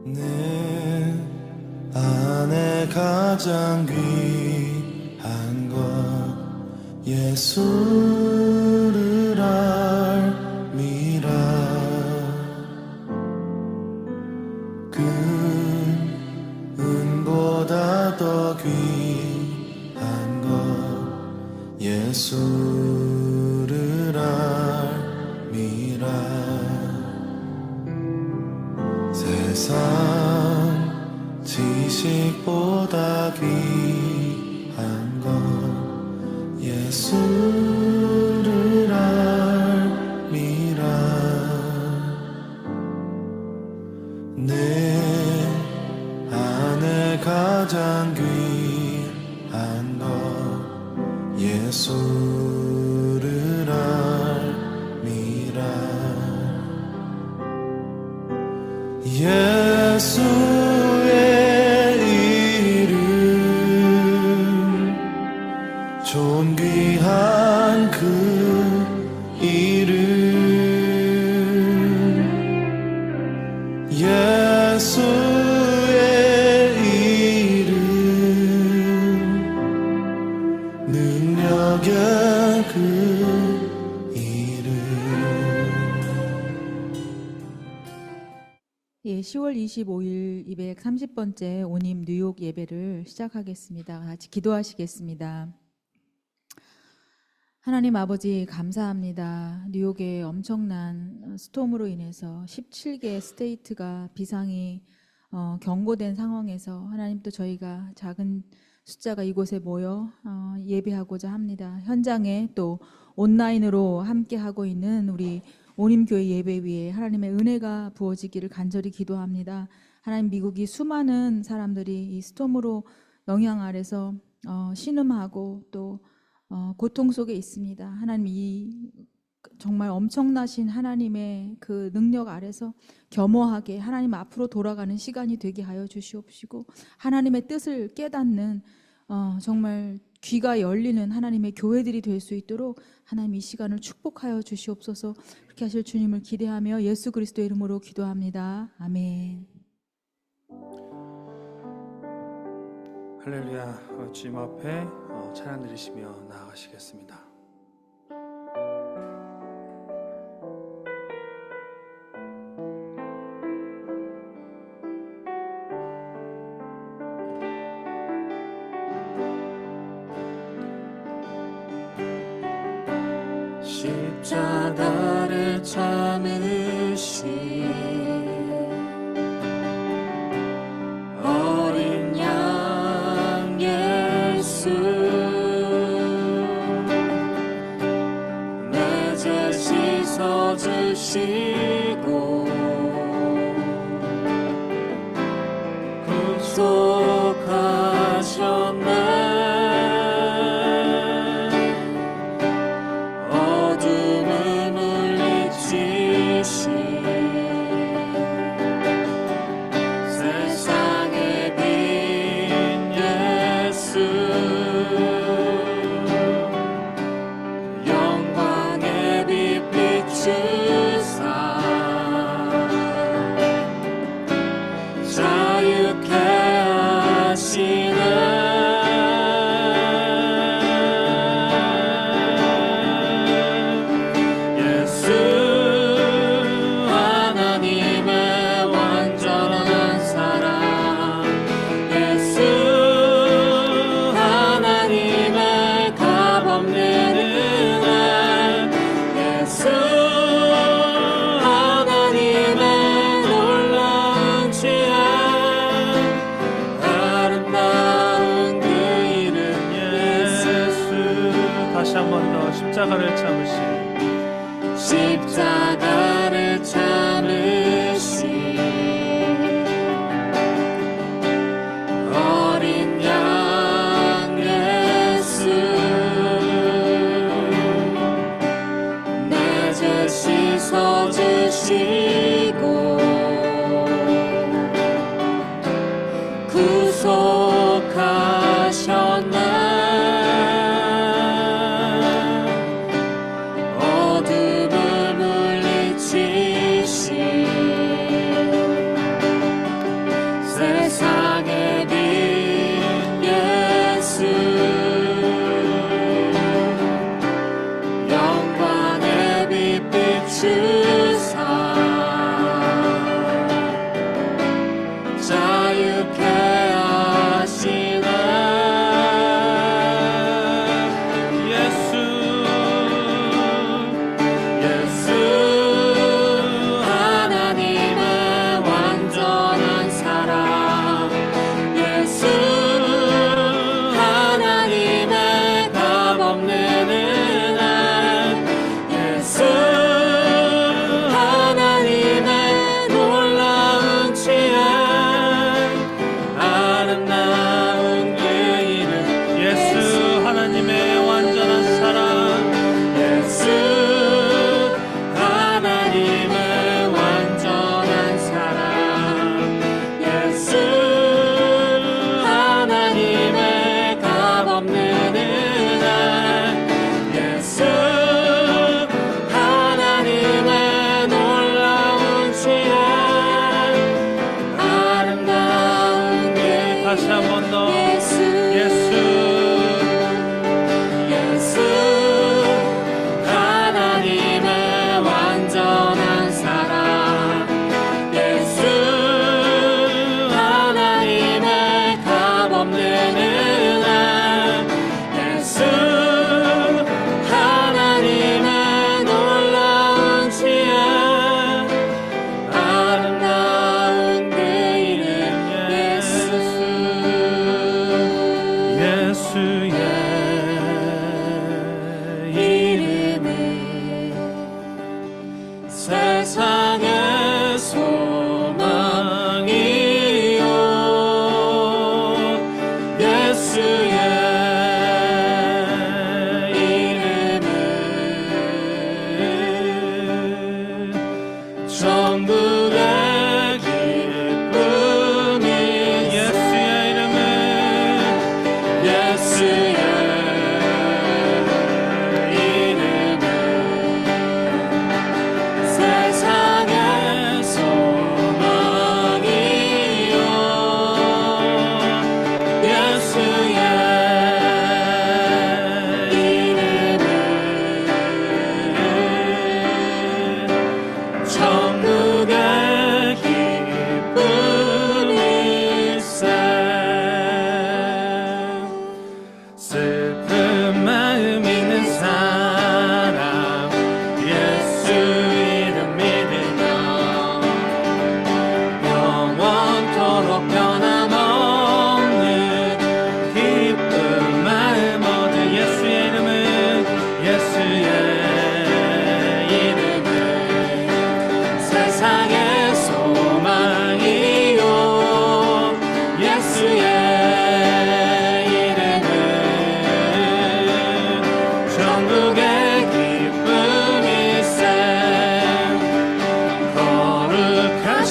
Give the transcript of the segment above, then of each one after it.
내 안에 가장 귀한 것 예수를 알미라. 그 은보다 더 귀한 것 예수를 알미라. 세상 지식보다 귀한 것 예수를 알미라. 내 안에 가장 귀한 것 예수를 알미라. 예수의 이름 존귀한 그 이름 예수의 이름 능력의 그 이름. 예, 10월 25일 230번째 온임 뉴욕 예배를 시작하겠습니다. 같이 기도하시겠습니다. 하나님 아버지 감사합니다. 뉴욕의 엄청난 스톰으로 인해서 17개 스테이트가 비상이 경고된 상황에서 하나님 또 저희가 작은 숫자가 이곳에 모여 예배하고자 합니다. 현장에 또 온라인으로 함께하고 있는 우리 온임교회 예배 위에 하나님의 은혜가 부어지기를 간절히 기도합니다. 하나님, 미국이 수많은 사람들이 이 스톰으로 영향 아래서 신음하고 또 고통 속에 있습니다. 하나님, 이 정말 엄청나신 하나님의 그 능력 아래서 겸허하게 하나님 앞으로 돌아가는 시간이 되게 하여 주시옵시고, 하나님의 뜻을 깨닫는 정말 귀가 열리는 하나님의 교회들이 될 수 있도록 하나님 이 시간을 축복하여 주시옵소서. 그렇게 하실 주님을 기대하며 예수 그리스도의 이름으로 기도합니다. 아멘. 할렐루야. 주님 앞에 찬양 드리시며 나아가시겠습니다. 십자가를 참으신 어린 양 예수, 내 죄 씻어주시고 구속하셨네. 어둠을 물리치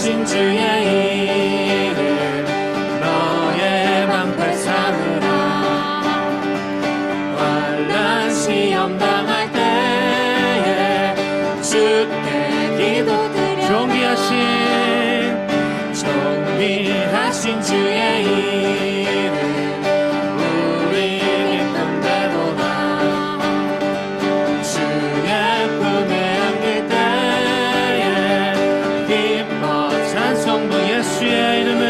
존귀하신 주의 이름 너의 방패 삼으라. 환난 시험 당할 때에 주께 기도드려 존귀하신 주의 이름 우리 기쁨되도다. 주의 품에 안길 때에 기뻐 찬송부 예수의 이름은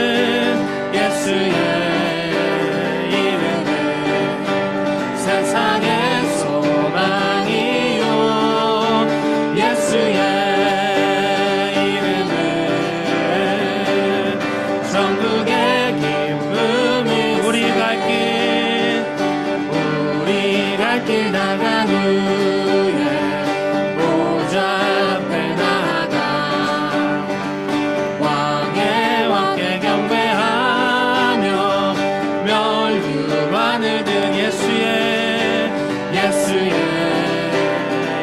세상의 소망이요 예수의 이름은 천국의 기쁨이 우리 갈 길 나간 후에 보좌 앞에 나아가 왕의 왕께 경배하며 멸류관을 든 예수의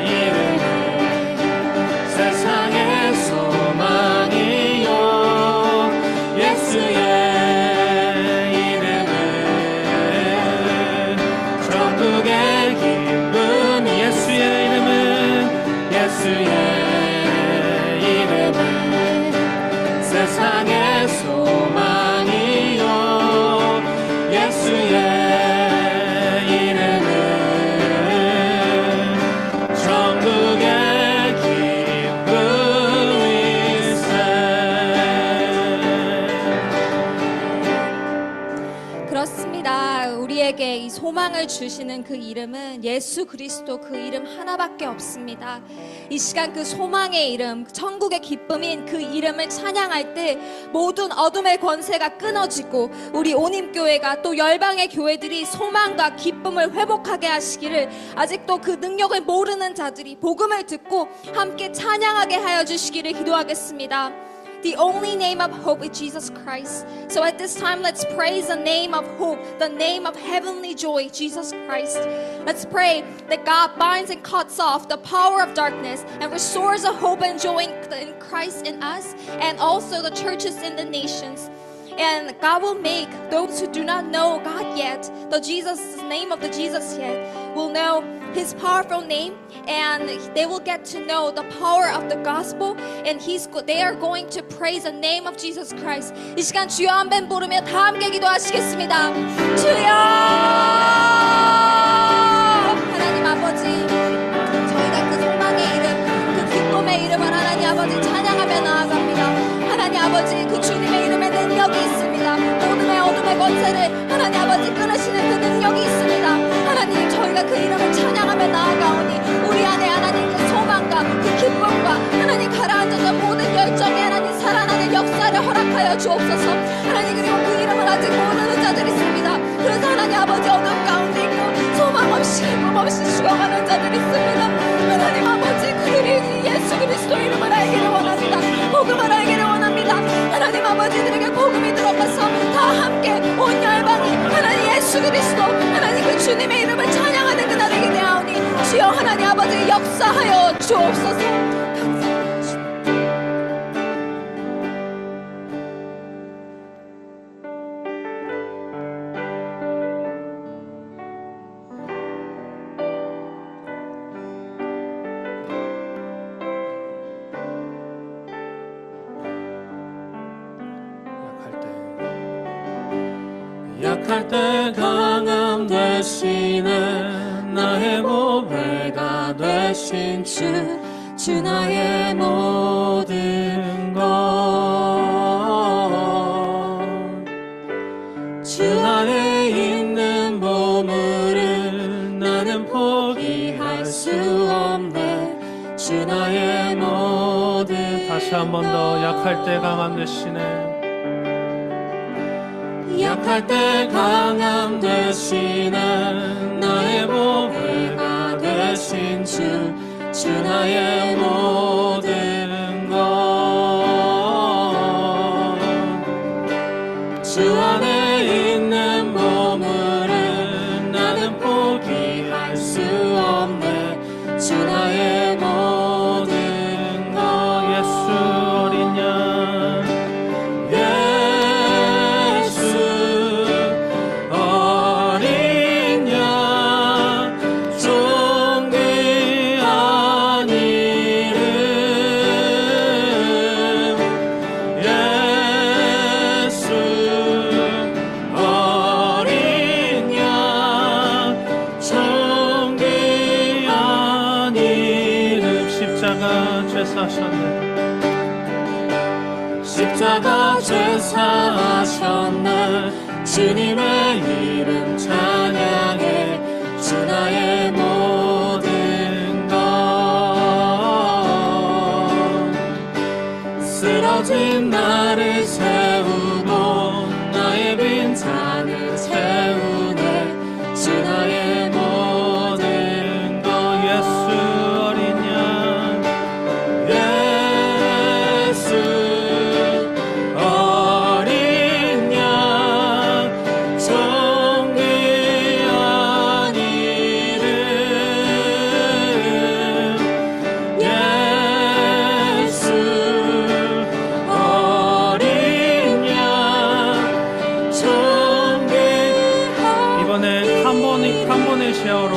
이름은 세상의 소망이요 예수의 이름은 천국의 기쁨 예수의 이름은 세상의 소망이요 예수의 이름은 천국의 기쁨일세. 그렇습니다. 우리에게 이 소망을 주시는 그 이름은 예수 그리스도 그 이름 하나밖에 없습니다. 이 시간 그 소망의 이름, 천국의 기쁨인 그 이름을 찬양할 때 모든 어둠의 권세가 끊어지고 우리 온힘교회가 또 열방의 교회들이 소망과 기쁨을 회복하게 하시기를 아직도 그 능력을 모르는 자들이 복음을 듣고 함께 찬양하게 하여 주시기를 기도하겠습니다. The only name of hope is Jesus Christ. So at this time, let's praise the name of hope, the name of heavenly joy, Jesus Christ. Let's pray that God binds and cuts off the power of darkness and restores the hope and joy in Christ in us and also the churches in the nations. And God will make those who do not know God yet, the name of the Jesus yet, will know His powerful name, and they will get to know the power of the gospel, and they are going to praise the name of Jesus Christ. 이 시간 주여 아멘 부르며 다 함께 기도하시겠습니다. 주여! 하나님 아버지, 저희가 그 소망의 이름, 그 기쁨의 이름을 하나님 아버지 찬양하며 나아갑니다. 하나님 아버지, 그 주님의 이름에 능력이 있습니다. 어둠의 권세를 하나님 아버지 끊으시는 그 능력이 있습니다. 하나님, 저희가 그 이름을 찬양하며 나아가오니 우리 안에 하나님 그 소망과 그 기쁨과 하나님 가라앉았던 모든 열정에 하나님 살아나는 역사를 허락하여 주옵소서. 하나님, 그리고 그 이름을 아직 모르는 자들이 있습니다. 그래서 하나님 아버지 어둠 가운데 있고 소망 없이 기쁨 없이 죽어가는 자들이 있습니다. 하나님 아버지, 그들이 예수 그리스도 이름을 알기를 원합니다. 복음을 알기를 원합니다. 하나님 아버지들에게 복음이 들어가서 다 함께 온 열방이 하나님 예수 그리스도 하나님 그 주님의 이름을 찬양하는 그날이 되하오니 주여 하나님 아버지 역사하여 주옵소서. 감사합니다. 약할 때 강함 되시네 나의 보배가 되신 주 나의 모든 것 주 안에 있는 보물은 나는 포기할 수 없네 주 나의 모든 다시 한 번 더 약할 때 강함 되시네 약할 때 강함 되시네 나의 보배가 되신 주 나의 모든 것 주 안에 있는 보물은 나는 포기할 수 없네 주 나의 모든 것 예수 어린 양 사하셨네. 십자가 죄 사하셨네. 주님의 이름 찬양해. 주 나의 모든 것. 쓰러진 나를 세우고 나의 빈잔을 채우네. 주 나의 모든 것. 예수 어린 양, 예수 어린 양, 존귀한 이름. 예수 어린 양, 존귀한 이번에 캄보네시아어로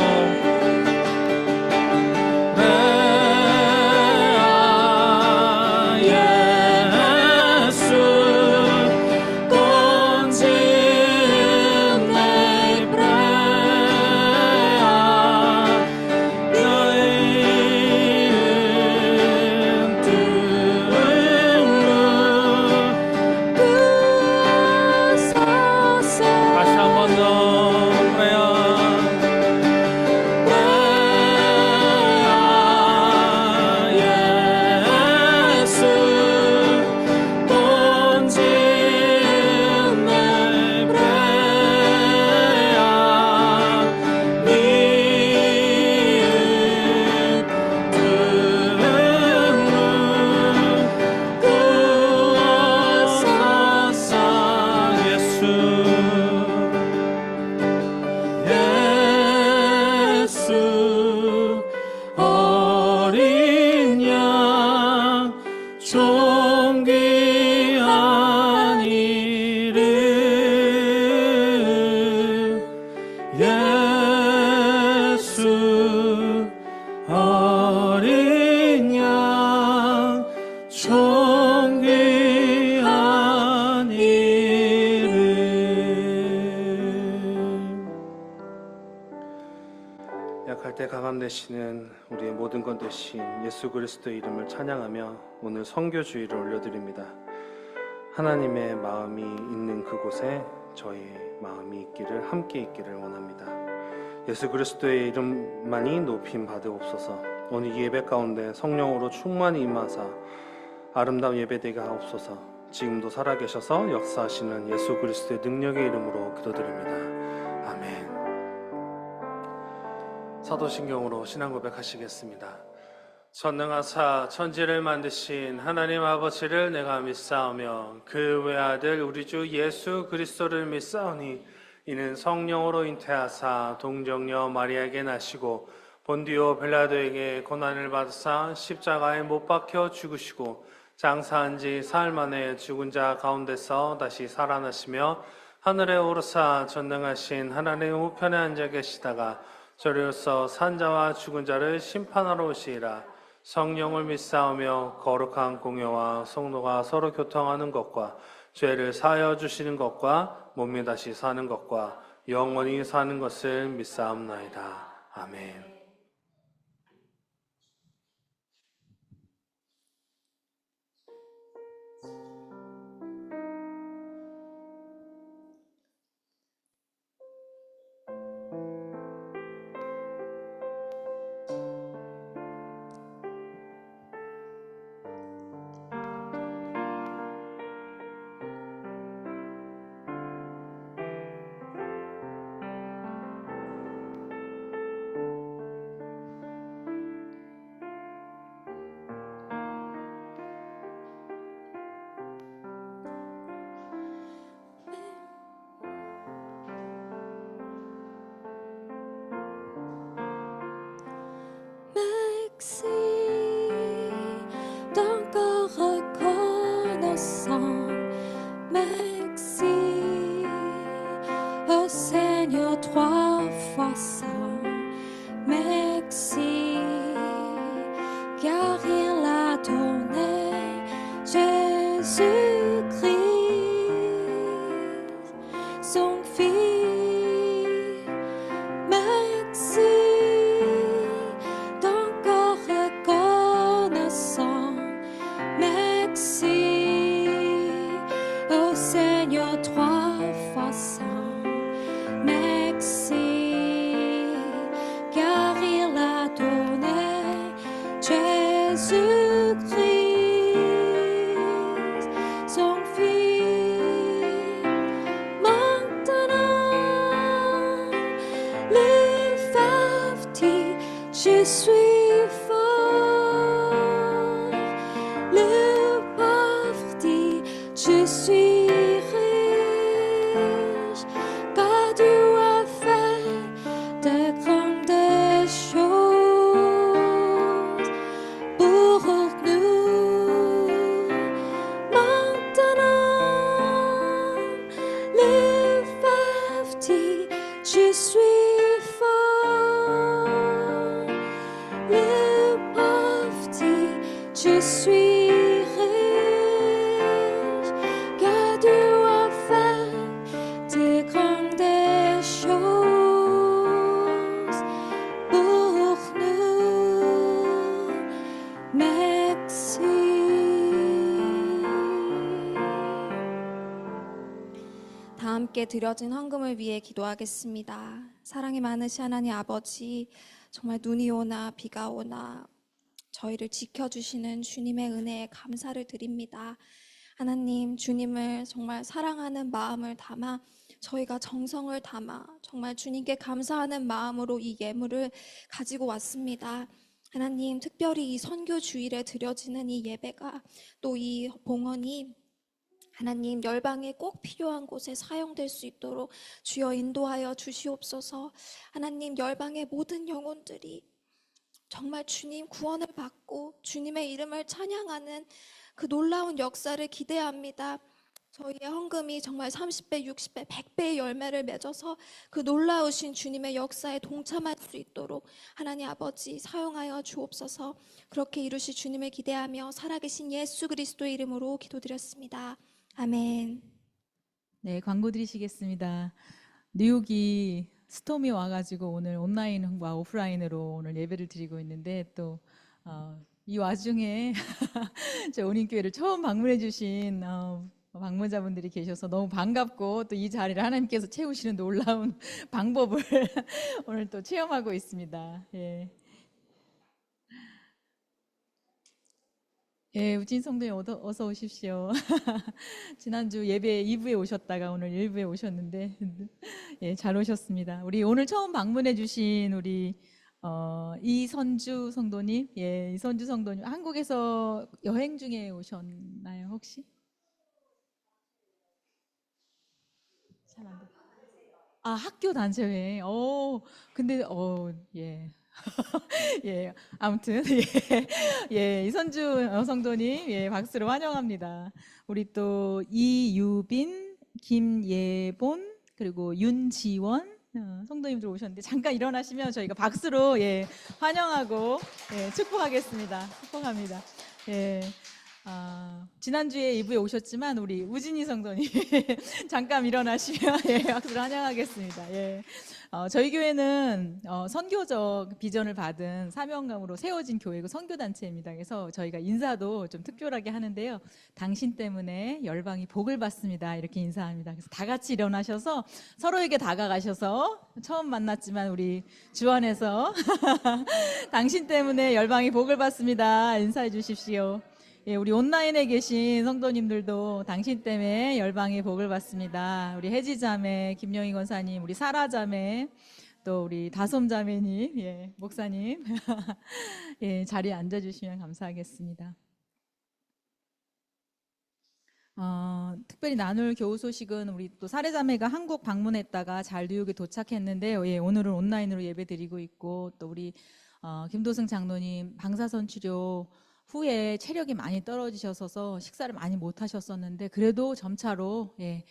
예수 꼰지은 내 프레아 너의 뜻으로 구하소서. 다시 한 번 더 그래요. 예수 본지은 내 프레아 미은 뜻으로 구하소서. 예수 예수 어린 양 존귀한 이름. 예수 어린 양 존귀한 이름. 약할 때 강함 되시는 우리의 모든 것 되신 예수 그리스도의 이름을 찬양하며 오늘 선교주의를 올려드립니다. 하나님의 마음이 있는 그곳에 저희 마음이 있기를, 함께 있기를 원합니다. 예수 그리스도의 이름만이 높임 받으옵소서. 오늘 이 예배 가운데 성령으로 충만히 임하사 아름다운 예배되게 하옵소서. 지금도 살아계셔서 역사하시는 예수 그리스도의 능력의 이름으로 기도드립니다. 아멘. 사도신경으로 신앙 고백하시겠습니다. 전능하사 천지를 만드신 하나님 아버지를 내가 믿사오며 그 외아들 우리 주 예수 그리스도를 믿사오니 이는 성령으로 잉태하사 동정녀 마리아에게 나시고 본디오 빌라도에게 고난을 받으사 십자가에 못 박혀 죽으시고 장사한 지 사흘 만에 죽은 자 가운데서 다시 살아나시며 하늘에 오르사 전능하신 하나님의 우편에 앉아 계시다가 저리로서 산자와 죽은 자를 심판하러 오시리라. 성령을 믿사오며 거룩한 공예와 성도가 서로 교통하는 것과 죄를 사하여 주시는 것과 몸이 다시 사는 것과 영원히 사는 것을 믿사옵나이다. 아멘. Merci d'encore reconnaissant. Merci, ô Seigneur, 3 fois saint. Merci, car il a donné Jésus-Christ, son Fils. Merci d'encore reconnaissant. Ô Seigneur, trois fois saint, merci, car il a donné Jésus-Christ, son Fils. Maintenant, les faves dit, je suis fort. Le pauvre dit, je suis riche, car Dieu a fait de grandes choses pour nous. Maintenant, le veuve dit, je suis fort. Le pauvre dit, je suis riche, car Dieu a fait de grandes choses pour nous. Merci. 다 함께 드려진 헌금을 위해 기도하겠습니다. 사랑이 많으신 하나님 아버지, 정말 눈이 오나 비가 오나 저희를 지켜주시는 주님의 은혜에 감사를 드립니다. 하나님, 주님을 정말 사랑하는 마음을 담아 저희가 정성을 담아 정말 주님께 감사하는 마음으로 이 예물을 가지고 왔습니다. 하나님, 특별히 이 선교 주일에 드려지는 이 예배가 또 이 봉헌이 하나님 열방에 꼭 필요한 곳에 사용될 수 있도록 주여 인도하여 주시옵소서. 하나님, 열방의 모든 영혼들이 정말 주님 구원을 받고 주님의 이름을 찬양하는 그 놀라운 역사를 기대합니다. 저희의 헌금이 정말 30배, 60배, 100배의 열매를 맺어서 그 놀라우신 주님의 역사에 동참할 수 있도록 하나님 아버지 사용하여 주옵소서. 그렇게 이루실 주님을 기대하며 살아계신 예수 그리스도의 이름으로 기도드렸습니다. 아멘. 네, 광고 드리시겠습니다. 뉴욕이 스톰이 와가지고 오늘 온라인과 오프라인으로 오늘 예배를 드리고 있는데 또 이 와중에 저 온인교회를 처음 방문해 주신 방문자분들이 계셔서 너무 반갑고 또 이 자리를 하나님께서 채우시는 놀라운 방법을 오늘 또 체험하고 있습니다. 예. 예, 우진 성도님 어서 오십시오. 지난주 예배 2부에 오셨다가 오늘 1부에 오셨는데 예, 잘 오셨습니다. 우리 오늘 처음 방문해 주신 우리 이선주 성도님, 예, 이선주 성도님 한국에서 여행 중에 오셨나요, 혹시? 잘 안 돼. 아, 학교 단체회. 근데 예. 예, 아무튼 예, 이선주 성도님, 예, 박수로 환영합니다. 우리 또 이유빈, 김예본, 그리고 윤지원 성도님들 오셨는데 잠깐 일어나시면 저희가 박수로 예, 환영하고 예, 축복하겠습니다. 축복합니다. 예. 지난주에 2부에 오셨지만 우리 우진희 성도님 잠깐 일어나시면 예, 박수로 환영하겠습니다. 예. 저희 교회는 선교적 비전을 받은 사명감으로 세워진 교회고 선교단체입니다. 그래서 저희가 인사도 좀 특별하게 하는데요. 당신 때문에 열방이 복을 받습니다. 이렇게 인사합니다. 그래서 다 같이 일어나셔서 서로에게 다가가셔서 처음 만났지만 우리 주 안에서 당신 때문에 열방이 복을 받습니다. 인사해 주십시오. 예, 우리 온라인에 계신 성도님들도 당신 때문에 열방의 복을 받습니다. 우리 혜지자매, 김영희 권사님, 우리 사라자매, 또 우리 다솜자매님, 예, 목사님, 예, 자리에 앉아주시면 감사하겠습니다. 특별히 나눌 교우 소식은 우리 또 사례자매가 한국 방문했다가 잘 뉴욕에 도착했는데요. 예, 오늘은 온라인으로 예배 드리고 있고 또 우리 김도승 장로님 방사선 치료 후에 체력이 많이 떨어지셔서 식사를 많이 못 하셨었는데 그래도 점차로 예,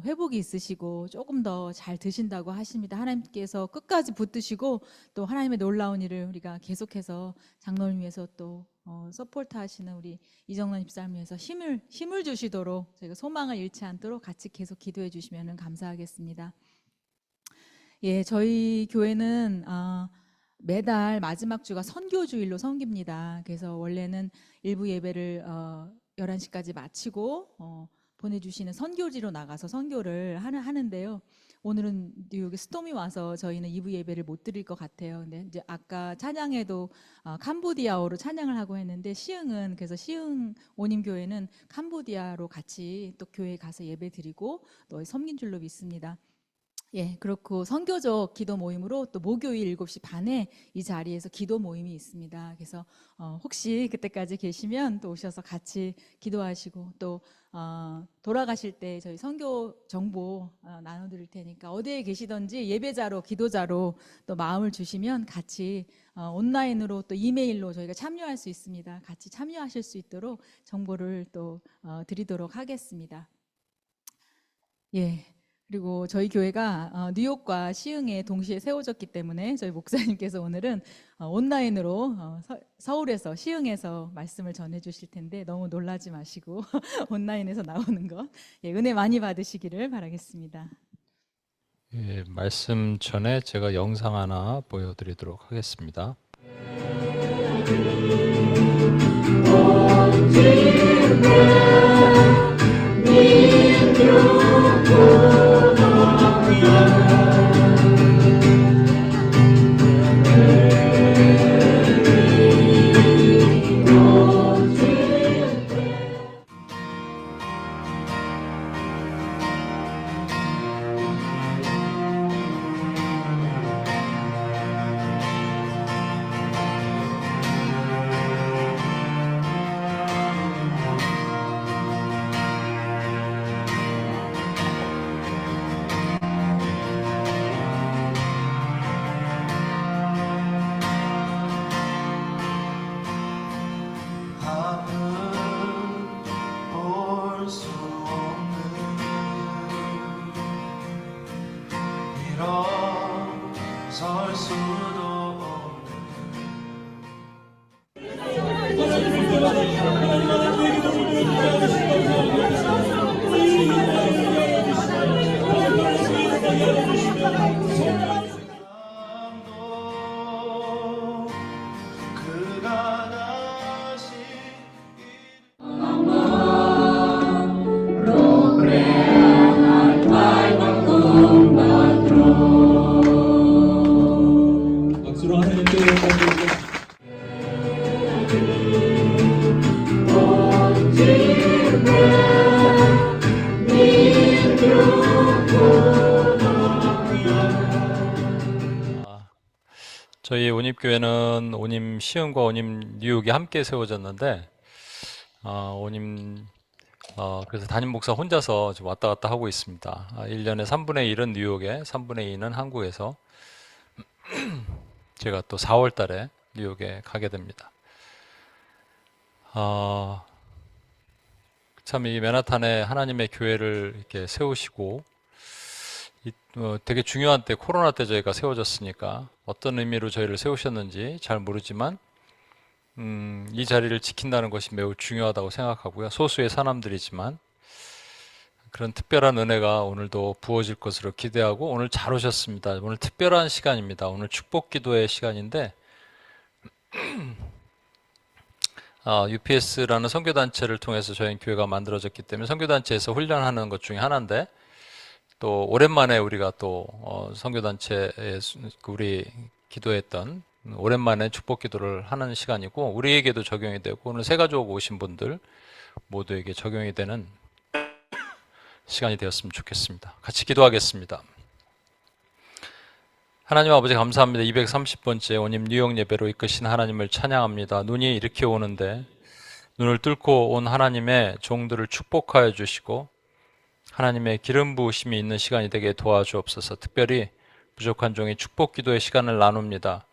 회복이 있으시고 조금 더 잘 드신다고 하십니다. 하나님께서 끝까지 붙드시고 또 하나님의 놀라운 일을 우리가 계속해서 장로를 위해서 또 서포트 하시는 우리 이정란 집사님 위해서 힘을 주시도록 저희가 소망을 잃지 않도록 같이 계속 기도해 주시면 감사하겠습니다. 예, 저희 교회는 매달 마지막 주가 선교주일로 섬깁니다. 그래서 원래는 일부 예배를 11시까지 마치고 보내주시는 선교지로 나가서 선교를 하는데요. 오늘은 뉴욕에 스톰이 와서 저희는 2부 예배를 못 드릴 것 같아요. 근데 이제 아까 찬양에도 캄보디아어로 찬양을 하고 했는데 시흥은 그래서 시흥 온임교회는 캄보디아로 같이 또 교회에 가서 예배 드리고 또 섬긴 줄로 믿습니다. 예, 그렇고 선교적 기도 모임으로 또 목요일 7시 반에 이 자리에서 기도 모임이 있습니다. 그래서 혹시 그때까지 계시면 또 오셔서 같이 기도하시고 또 돌아가실 때 저희 선교 정보 나눠드릴 테니까 어디에 계시든지 예배자로 기도자로 또 마음을 주시면 같이 온라인으로 또 이메일로 저희가 참여할 수 있습니다. 같이 참여하실 수 있도록 정보를 또 드리도록 하겠습니다. 예. 그리고 저희 교회가 뉴욕과 시흥에 동시에 세워졌기 때문에 저희 목사님께서 오늘은 온라인으로 서울에서 시흥에서 말씀을 전해주실 텐데 너무 놀라지 마시고 온라인에서 나오는 것 은혜 많이 받으시기를 바라겠습니다. 예, 말씀 전에 제가 영상 하나 보여드리도록 하겠습니다. 설 수도 없는 그가 다시 박수로 하나님께 영광 저희 온임교회는 온임 시흥과 온임 뉴욕이 함께 세워졌는데 그래서 담임 목사 혼자서 지금 왔다 갔다 하고 있습니다. 1년에 3분의 1은 뉴욕에, 3분의 2는 한국에서 제가 또 4월 달에 뉴욕에 가게 됩니다. 참 이 맨하탄에 하나님의 교회를 이렇게 세우시고 되게 중요한 때 코로나 때 저희가 세워졌으니까 어떤 의미로 저희를 세우셨는지 잘 모르지만 이 자리를 지킨다는 것이 매우 중요하다고 생각하고요. 소수의 사람들이지만 그런 특별한 은혜가 오늘도 부어질 것으로 기대하고 오늘 잘 오셨습니다. 오늘 특별한 시간입니다. 오늘 축복 기도의 시간인데 UPS라는 선교단체를 통해서 저희 교회가 만들어졌기 때문에 선교단체에서 훈련하는 것 중에 하나인데 또 오랜만에 우리가 또 선교단체에 우리 기도했던 오랜만에 축복 기도를 하는 시간이고 우리에게도 적용이 되고 오늘 새 가족 오신 분들 모두에게 적용이 되는 시간이 되었으면 좋겠습니다. 같이 기도하겠습니다. 하나님 아버지 감사합니다. 230번째 온임 뉴욕 예배로 이끄신 하나님을 찬양합니다. 눈이 이렇게 오는데 눈을 뚫고 온 하나님의 종들을 축복하여 주시고 하나님의 기름 부으심이 있는 시간이 되게 도와주옵소서. 특별히 부족한 종이 축복 기도의 시간을 나눕니다.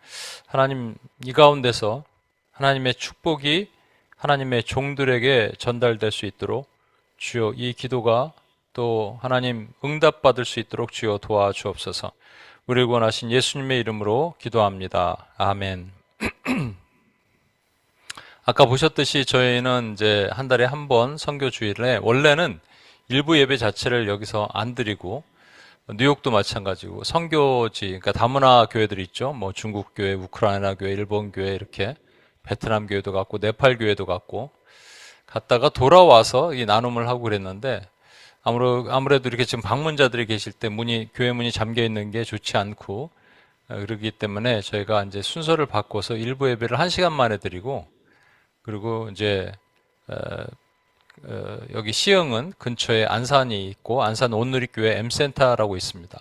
하나님 이 가운데서 하나님의 축복이 하나님의 종들에게 전달될 수 있도록 주여 이 기도가 또 하나님 응답받을 수 있도록 주여 도와주옵소서. 우리를 구원하신 예수님의 이름으로 기도합니다. 아멘. 아까 보셨듯이 저희는 이제 한 달에 한 번 선교 주일에 원래는 일부 예배 자체를 여기서 안 드리고 뉴욕도 마찬가지고 선교지 그러니까 다문화 교회들 있죠. 뭐 중국 교회, 우크라이나 교회, 일본 교회 이렇게 베트남 교회도 갔고 네팔 교회도 갔고 갔다가 돌아와서 이 나눔을 하고 그랬는데 아무래도 이렇게 지금 방문자들이 계실 때 교회 문이 잠겨 있는 게 좋지 않고, 그렇기 때문에 저희가 이제 순서를 바꿔서 일부 예배를 1시간 만에 드리고, 그리고 이제 여기 시흥은 근처에 안산이 있고, 안산 온누리교회 M센터라고 있습니다.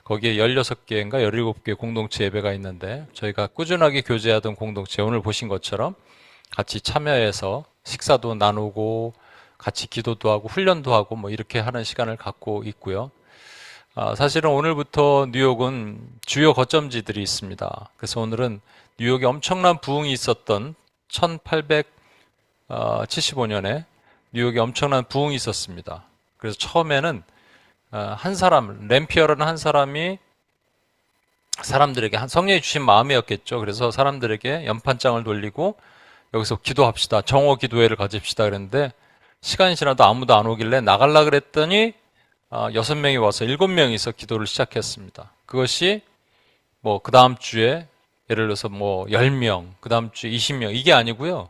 거기에 16개인가 17개 공동체 예배가 있는데, 저희가 꾸준하게 교제하던 공동체, 오늘 보신 것처럼 같이 참여해서 식사도 나누고 같이 기도도 하고 훈련도 하고 뭐 이렇게 하는 시간을 갖고 있고요. 사실은 오늘부터 뉴욕은 주요 거점지들이 있습니다. 그래서 오늘은 뉴욕에 엄청난 부흥이 있었던 1875년에 뉴욕에 엄청난 부흥이 있었습니다. 그래서 처음에는 한 사람, 램피어라는 한 사람이 사람들에게 성령이 주신 마음이었겠죠. 그래서 사람들에게 연판장을 돌리고 여기서 기도합시다. 정오 기도회를 가집시다 그랬는데, 시간이 지나도 아무도 안 오길래 나가려고 그랬더니 6명이 와서 7명이서 기도를 시작했습니다. 그것이 뭐 그 다음 주에 예를 들어서 뭐 10명, 그 다음 주에 20명, 이게 아니고요.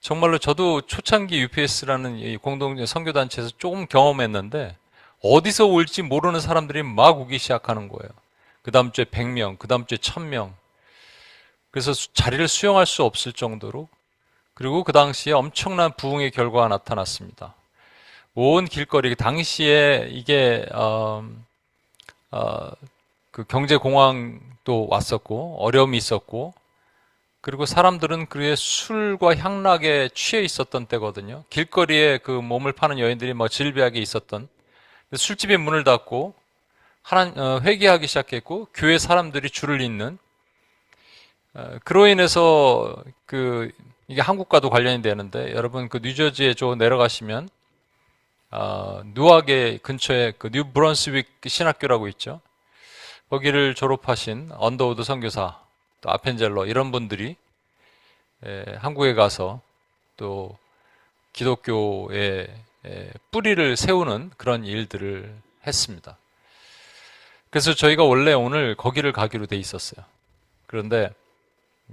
정말로 저도 초창기 UPS라는 이 공동 선교단체에서 조금 경험했는데, 어디서 올지 모르는 사람들이 막 오기 시작하는 거예요. 그 다음 주에 100명, 그 다음 주에 1000명. 그래서 자리를 수용할 수 없을 정도로, 그리고 그 당시에 엄청난 부흥의 결과가 나타났습니다. 온 길거리, 당시에 이게 그 경제공황도 왔었고 어려움이 있었고, 그리고 사람들은 그의 술과 향락에 취해 있었던 때거든요. 길거리에 그 몸을 파는 여인들이 뭐 질비하게 있었던, 술집의 문을 닫고 회개하기 시작했고, 교회 사람들이 줄을 잇는, 그로 인해서 이게 한국과도 관련이 되는데, 여러분 그 뉴저지에 내려가시면 누아게 근처에 그 뉴 브런스윅 신학교라고 있죠. 거기를 졸업하신 언더우드 선교사, 또 아펜젤러 이런 분들이 한국에 가서 또 기독교의 뿌리를 세우는 그런 일들을 했습니다. 그래서 저희가 원래 오늘 거기를 가기로 돼 있었어요. 그런데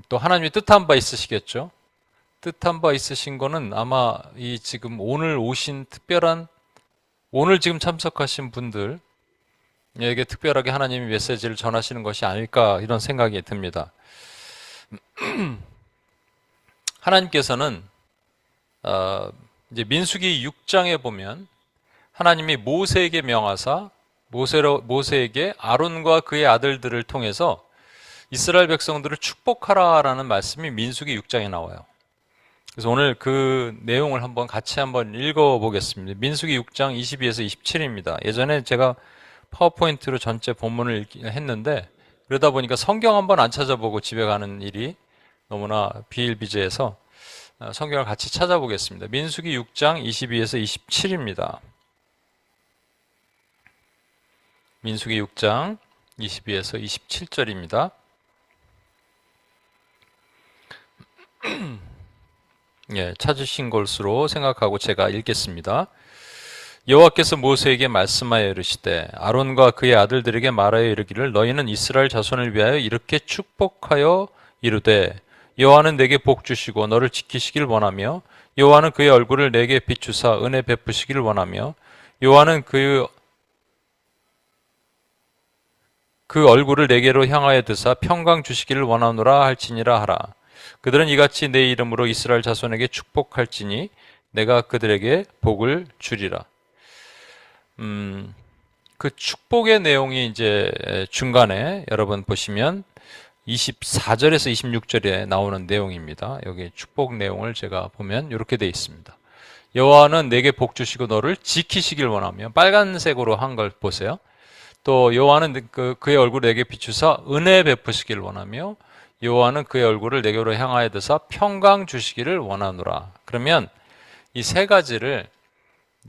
또 하나님이 뜻한 바 있으시겠죠? 뜻한 바 있으신 거는 아마 이 지금 오늘 오신 오늘 지금 참석하신 분들에게 특별하게 하나님이 메시지를 전하시는 것이 아닐까, 이런 생각이 듭니다. 하나님께서는 이제 민수기 6장에 보면 하나님이 모세에게 명하사 모세에게 아론과 그의 아들들을 통해서 이스라엘 백성들을 축복하라라는 말씀이 민수기 6장에 나와요. 그래서 오늘 그 내용을 같이 한번 읽어보겠습니다. 민수기 6장 22에서 27입니다. 예전에 제가 파워포인트로 전체 본문을 했는데, 그러다 보니까 성경 한번 안 찾아보고 집에 가는 일이 너무나 비일비재해서 성경을 같이 찾아보겠습니다. 민수기 6장 22에서 27입니다. 민수기 6장 22에서 27절입니다. 예, 찾으신 것으로 생각하고 제가 읽겠습니다. 여호와께서 모세에게 말씀하여 이르시되 아론과 그의 아들들에게 말하여 이르기를 너희는 이스라엘 자손을 위하여 이렇게 축복하여 이르되 여호와는 내게 복 주시고 너를 지키시길 원하며 여호와는 그의 얼굴을 내게 비추사 은혜 베푸시길 원하며 여호와는 그 얼굴을 내게로 향하여 드사 평강 주시기를 원하노라 할지니라 하라. 그들은 이같이 내 이름으로 이스라엘 자손에게 축복할지니 내가 그들에게 복을 주리라. 그 축복의 내용이 이제 중간에 여러분 보시면 24절에서 26절에 나오는 내용입니다. 여기 축복 내용을 제가 보면 이렇게 되어 있습니다. 여호와는 내게 복 주시고 너를 지키시길 원하며, 빨간색으로 한 걸 보세요. 또 여호와는 그의 얼굴을 내게 비추사 은혜 베푸시길 원하며 여호와는 그의 얼굴을 내게로 향하여 드사 평강 주시기를 원하노라. 그러면 이 세 가지를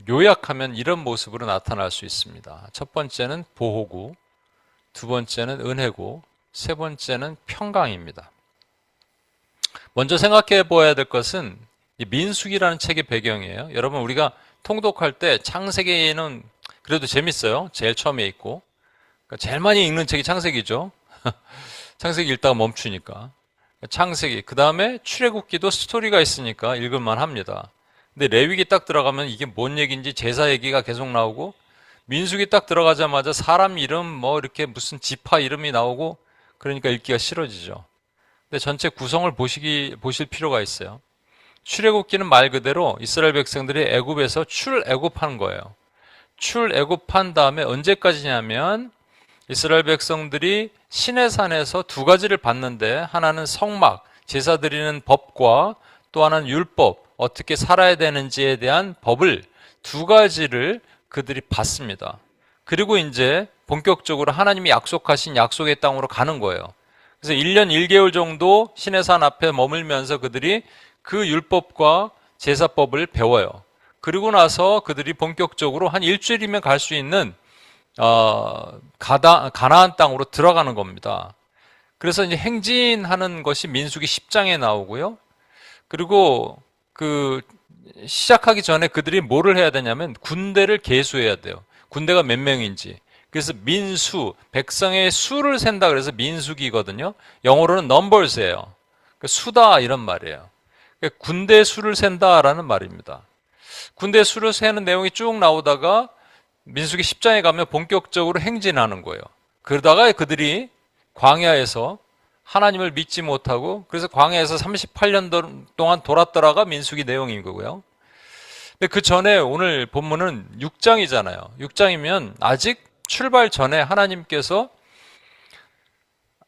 요약하면 이런 모습으로 나타날 수 있습니다. 첫 번째는 보호구, 두 번째는 은혜구, 세 번째는 평강입니다. 먼저 생각해 보아야 될 것은 이 민수기라는 책의 배경이에요. 여러분, 우리가 통독할 때 창세기는 그래도 재밌어요. 제일 처음에 있고, 그러니까 제일 많이 읽는 책이 창세기죠. 창세기 읽다가 멈추니까. 창세기, 그 다음에 출애굽기도 스토리가 있으니까 읽을만 합니다. 근데 레위기 딱 들어가면 이게 뭔 얘기인지 제사 얘기가 계속 나오고, 민수기 딱 들어가자마자 사람 이름 뭐 이렇게 무슨 지파 이름이 나오고, 그러니까 읽기가 싫어지죠. 근데 전체 구성을 보실 필요가 있어요. 출애굽기는 말 그대로 이스라엘 백성들이 애굽에서 출애굽한 거예요. 출애굽한 다음에 언제까지냐면 이스라엘 백성들이 시내산에서 두 가지를 받는데, 하나는 성막, 제사 드리는 법과 또 하나는 율법, 어떻게 살아야 되는지에 대한 법을 두 가지를 그들이 받습니다. 그리고 이제 본격적으로 하나님이 약속하신 약속의 땅으로 가는 거예요. 그래서 1년 1개월 정도 시내산 앞에 머물면서 그들이 그 율법과 제사법을 배워요. 그리고 나서 그들이 본격적으로 한 일주일이면 갈 수 있는 가나안 땅으로 들어가는 겁니다. 그래서 이제 행진하는 것이 민수기 10장에 나오고요. 그리고 그 시작하기 전에 그들이 뭐를 해야 되냐면 군대를 계수해야 돼요. 군대가 몇 명인지. 그래서 민수, 백성의 수를 센다 그래서 민수기거든요. 영어로는 numbers예요. 수다 이런 말이에요. 군대 수를 센다라는 말입니다. 군대 수를 세는 내용이 쭉 나오다가 민수기 10장에 가면 본격적으로 행진하는 거예요. 그러다가 그들이 광야에서 하나님을 믿지 못하고, 그래서 광야에서 38년 동안 돌았더라가 민수기 내용인 거고요. 근데 그 전에 오늘 본문은 6장이잖아요. 6장이면 아직 출발 전에 하나님께서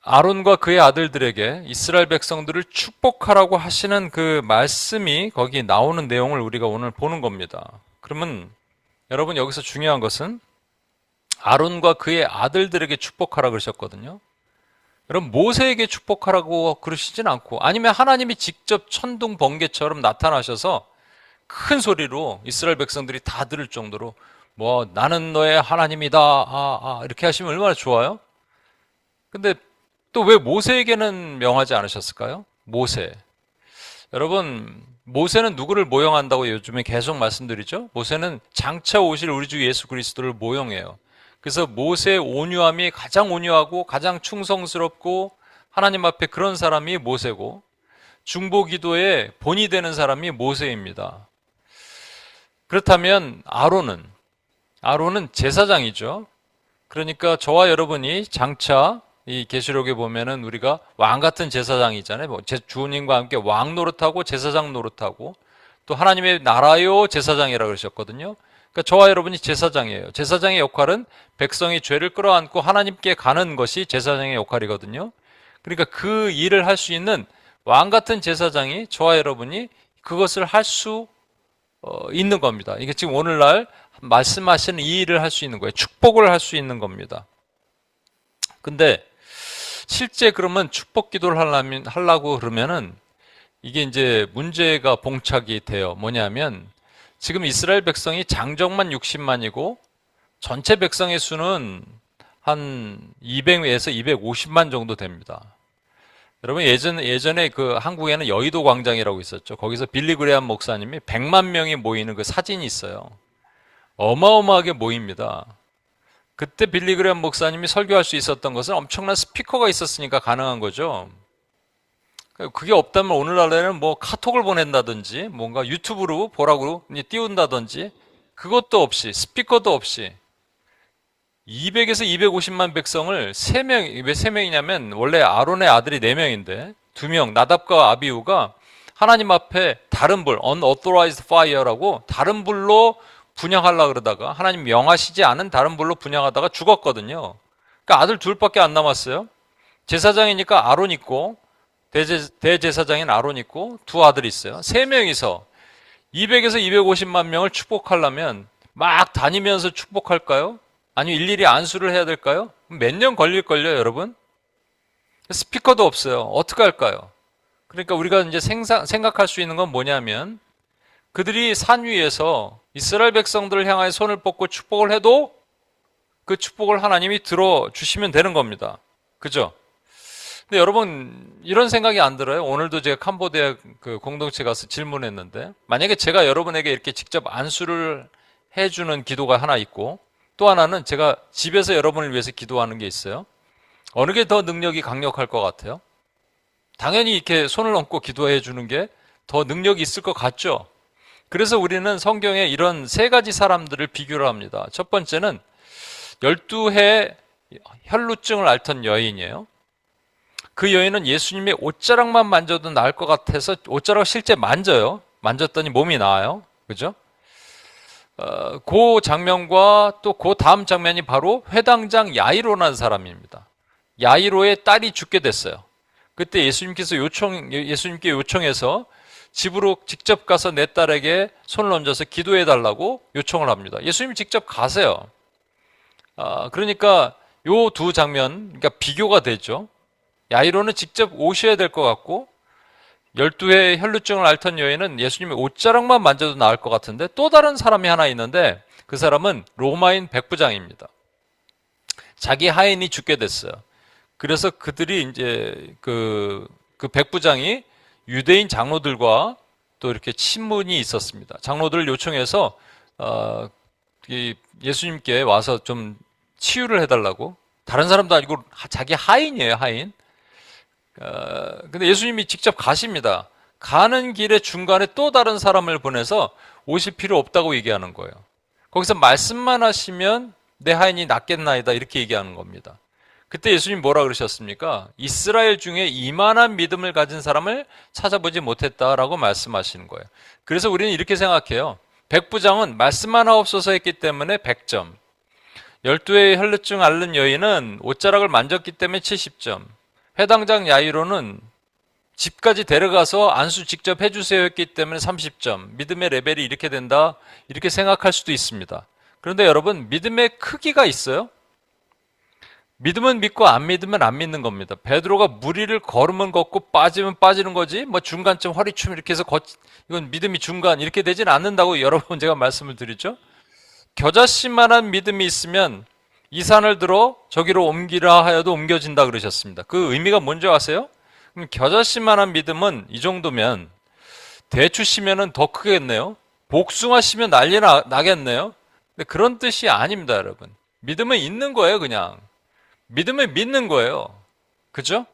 아론과 그의 아들들에게 이스라엘 백성들을 축복하라고 하시는 그 말씀이 거기 나오는 내용을 우리가 오늘 보는 겁니다. 그러면 여러분, 여기서 중요한 것은 아론과 그의 아들들에게 축복하라 그러셨거든요. 여러분, 모세에게 축복하라고 그러시진 않고, 아니면 하나님이 직접 천둥 번개처럼 나타나셔서 큰 소리로 이스라엘 백성들이 다 들을 정도로 뭐 나는 너의 하나님이다 이렇게 하시면 얼마나 좋아요? 근데 또 왜 모세에게는 명하지 않으셨을까요? 모세. 여러분, 모세는 누구를 모형한다고 요즘에 계속 말씀드리죠? 모세는 장차 오실 우리 주 예수 그리스도를 모형해요. 그래서 모세의 온유함이 가장 온유하고 가장 충성스럽고 하나님 앞에 그런 사람이 모세고, 중보기도의 본이 되는 사람이 모세입니다. 그렇다면 아론은 제사장이죠. 그러니까 저와 여러분이 장차 이 계시록에 보면은 우리가 왕 같은 제사장이잖아요. 뭐 주님과 함께 왕 노릇하고 제사장 노릇하고, 또 하나님의 나라요 제사장이라 그러셨거든요. 그러니까 저와 여러분이 제사장이에요. 제사장의 역할은 백성이 죄를 끌어안고 하나님께 가는 것이 제사장의 역할이거든요. 그러니까 그 일을 할 수 있는 왕 같은 제사장이 저와 여러분이 그것을 할 수 있는 겁니다. 이게 지금 오늘날 말씀하시는 이 일을 할 수 있는 거예요. 축복을 할 수 있는 겁니다. 근데 실제 그러면 축복 기도를 하려고 그러면은 이게 이제 문제가 봉착이 돼요. 뭐냐면 지금 이스라엘 백성이 장정만 60만이고 전체 백성의 수는 한 200에서 250만 정도 됩니다. 여러분, 예전에 그 한국에는 여의도 광장이라고 있었죠. 거기서 빌리 그레함 목사님이 100만 명이 모이는 그 사진이 있어요. 어마어마하게 모입니다. 그때 빌리 그레함 목사님이 설교할 수 있었던 것은 엄청난 스피커가 있었으니까 가능한 거죠. 그게 없다면 오늘날에는 뭐 카톡을 보낸다든지 뭔가 유튜브로 보라고 띄운다든지, 그것도 없이, 스피커도 없이 200에서 250만 백성을 3명, 왜 3명이냐면 원래 아론의 아들이 4명인데 2명, 나답과 아비후가 하나님 앞에 다른 불, unauthorized fire라고 다른 불로 분향하려고 그러다가 하나님 명하시지 않은 다른 불로 분향하다가 죽었거든요. 그러니까 아들 둘밖에 안 남았어요. 제사장이니까 아론 있고, 대제사장인 아론 있고, 2 아들이 있어요. 3명이서 200에서 250만 명을 축복하려면 막 다니면서 축복할까요? 아니면 일일이 안수를 해야 될까요? 몇 년 걸릴걸요, 여러분? 스피커도 없어요. 어떻게 할까요? 그러니까 우리가 이제 생각할 수 있는 건 뭐냐면, 그들이 산 위에서 이스라엘 백성들을 향하여 손을 뻗고 축복을 해도 그 축복을 하나님이 들어주시면 되는 겁니다. 그죠? 근데 여러분, 이런 생각이 안 들어요? 오늘도 제가 캄보디아 그 공동체 가서 질문했는데, 만약에 제가 여러분에게 이렇게 직접 안수를 해주는 기도가 하나 있고, 또 하나는 제가 집에서 여러분을 위해서 기도하는 게 있어요. 어느 게 더 능력이 강력할 것 같아요? 당연히 이렇게 손을 얹고 기도해 주는 게 더 능력이 있을 것 같죠? 그래서 우리는 성경에 이런 세 가지 사람들을 비교를 합니다. 첫 번째는 12해 혈루증을 앓던 여인이에요. 그 여인은 예수님의 옷자락만 만져도 나을 것 같아서 옷자락을 실제 만져요. 만졌더니 몸이 나아요. 그죠? 그 장면과 또 그 다음 장면이 바로 회당장 야이로라는 사람입니다. 야이로의 딸이 죽게 됐어요. 그때 예수님께 요청해서 집으로 직접 가서 내 딸에게 손을 얹어서 기도해 달라고 요청을 합니다. 예수님이 직접 가세요. 그러니까 요 두 장면, 그러니까 비교가 되죠. 야이로는 직접 오셔야 될 것 같고 12회 혈루증을 앓던 여인은 예수님의 옷자락만 만져도 나을 것 같은데 또 다른 사람이 하나 있는데 그 사람은 로마인 백부장입니다. 자기 하인이 죽게 됐어요. 그래서 그들이 이제 그 백부장이 유대인 장로들과 또 이렇게 친문이 있었습니다. 장로들을 요청해서 예수님께 와서 좀 치유를 해달라고. 다른 사람도 아니고 자기 하인이에요, 하인. 근데 예수님이 직접 가십니다. 가는 길에 중간에 또 다른 사람을 보내서 오실 필요 없다고 얘기하는 거예요. 거기서 말씀만 하시면 내 하인이 낫겠나이다 이렇게 얘기하는 겁니다. 그때 예수님 뭐라 그러셨습니까? 이스라엘 중에 이만한 믿음을 가진 사람을 찾아보지 못했다라고 말씀하시는 거예요. 그래서 우리는 이렇게 생각해요. 백부장은 말씀만 하옵소서 했기 때문에 100점. 12회의 혈루증 앓는 여인은 옷자락을 만졌기 때문에 70점. 회당장 야이로는 집까지 데려가서 안수 직접 해주세요 했기 때문에 30점. 믿음의 레벨이 이렇게 된다, 이렇게 생각할 수도 있습니다. 그런데 여러분, 믿음의 크기가 있어요. 믿으면 믿고 안 믿으면 안 믿는 겁니다. 베드로가 물 위를 걸으면 걷고 빠지면 빠지는 거지 뭐 중간쯤 허리춤 이렇게 해서 이건 믿음이 중간 이렇게 되지는 않는다고 여러 번 제가 말씀을 드렸죠. 겨자씨만한 믿음이 있으면 이 산을 들어 저기로 옮기라 하여도 옮겨진다 그러셨습니다. 그 의미가 뭔지 아세요? 그럼 겨자씨만한 믿음은 이 정도면 대추 씨면은 더 크겠네요. 복숭아 씨면 난리 나겠네요. 근데 그런 뜻이 아닙니다, 여러분. 믿음은 있는 거예요, 그냥. 믿음을 믿는 거예요. 그죠?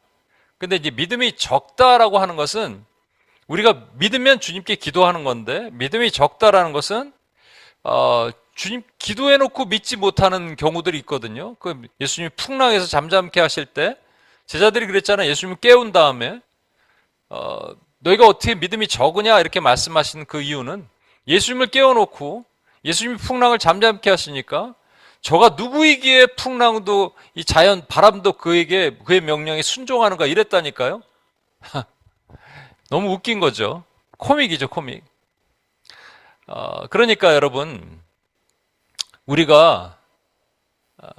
근데 이제 믿음이 적다라고 하는 것은 우리가 믿으면 주님께 기도하는 건데 믿음이 적다라는 것은 주님 기도해놓고 믿지 못하는 경우들이 있거든요. 그 예수님이 풍랑에서 잠잠케 하실 때 제자들이 그랬잖아요. 예수님을 깨운 다음에 너희가 어떻게 믿음이 적으냐 이렇게 말씀하신 그 이유는 예수님을 깨워놓고 예수님이 풍랑을 잠잠케 하시니까 저가 누구이기에 풍랑도 이 자연 바람도 그의 명령에 순종하는가 이랬다니까요. 너무 웃긴 거죠. 코믹이죠, 코믹. 그러니까 여러분 우리가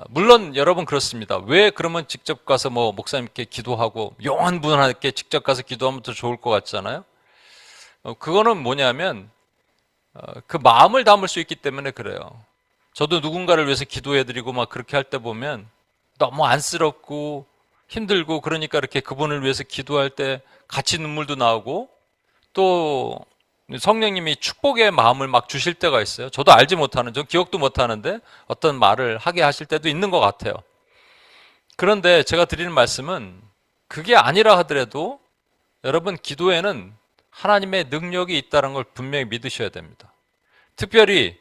물론 여러분 그렇습니다. 왜 그러면 직접 가서 뭐 목사님께 기도하고 영한 분한테 직접 가서 기도하면 더 좋을 것 같잖아요. 그거는 뭐냐면 그 마음을 담을 수 있기 때문에 그래요. 저도 누군가를 위해서 기도해드리고 막 그렇게 할 때 보면 너무 안쓰럽고 힘들고 그러니까 이렇게 그분을 위해서 기도할 때 같이 눈물도 나오고 또 성령님이 축복의 마음을 막 주실 때가 있어요. 저도 알지 못하는, 전 기억도 못하는데 어떤 말을 하게 하실 때도 있는 것 같아요. 그런데 제가 드리는 말씀은 그게 아니라 하더라도 여러분 기도에는 하나님의 능력이 있다는 걸 분명히 믿으셔야 됩니다. 특별히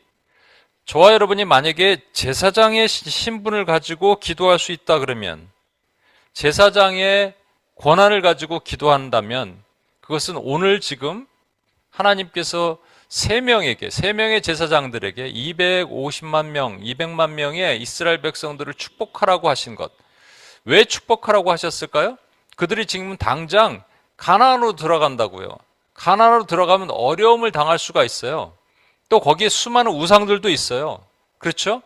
저와 여러분이 만약에 제사장의 신분을 가지고 기도할 수 있다 그러면 제사장의 권한을 가지고 기도한다면 그것은 오늘 지금 하나님께서 세 명의 제사장들에게 250만 명, 200만 명의 이스라엘 백성들을 축복하라고 하신 것. 왜 축복하라고 하셨을까요? 그들이 지금 당장 가나안으로 들어간다고요. 가나안으로 들어가면 어려움을 당할 수가 있어요. 또 거기에 수많은 우상들도 있어요. 그렇죠?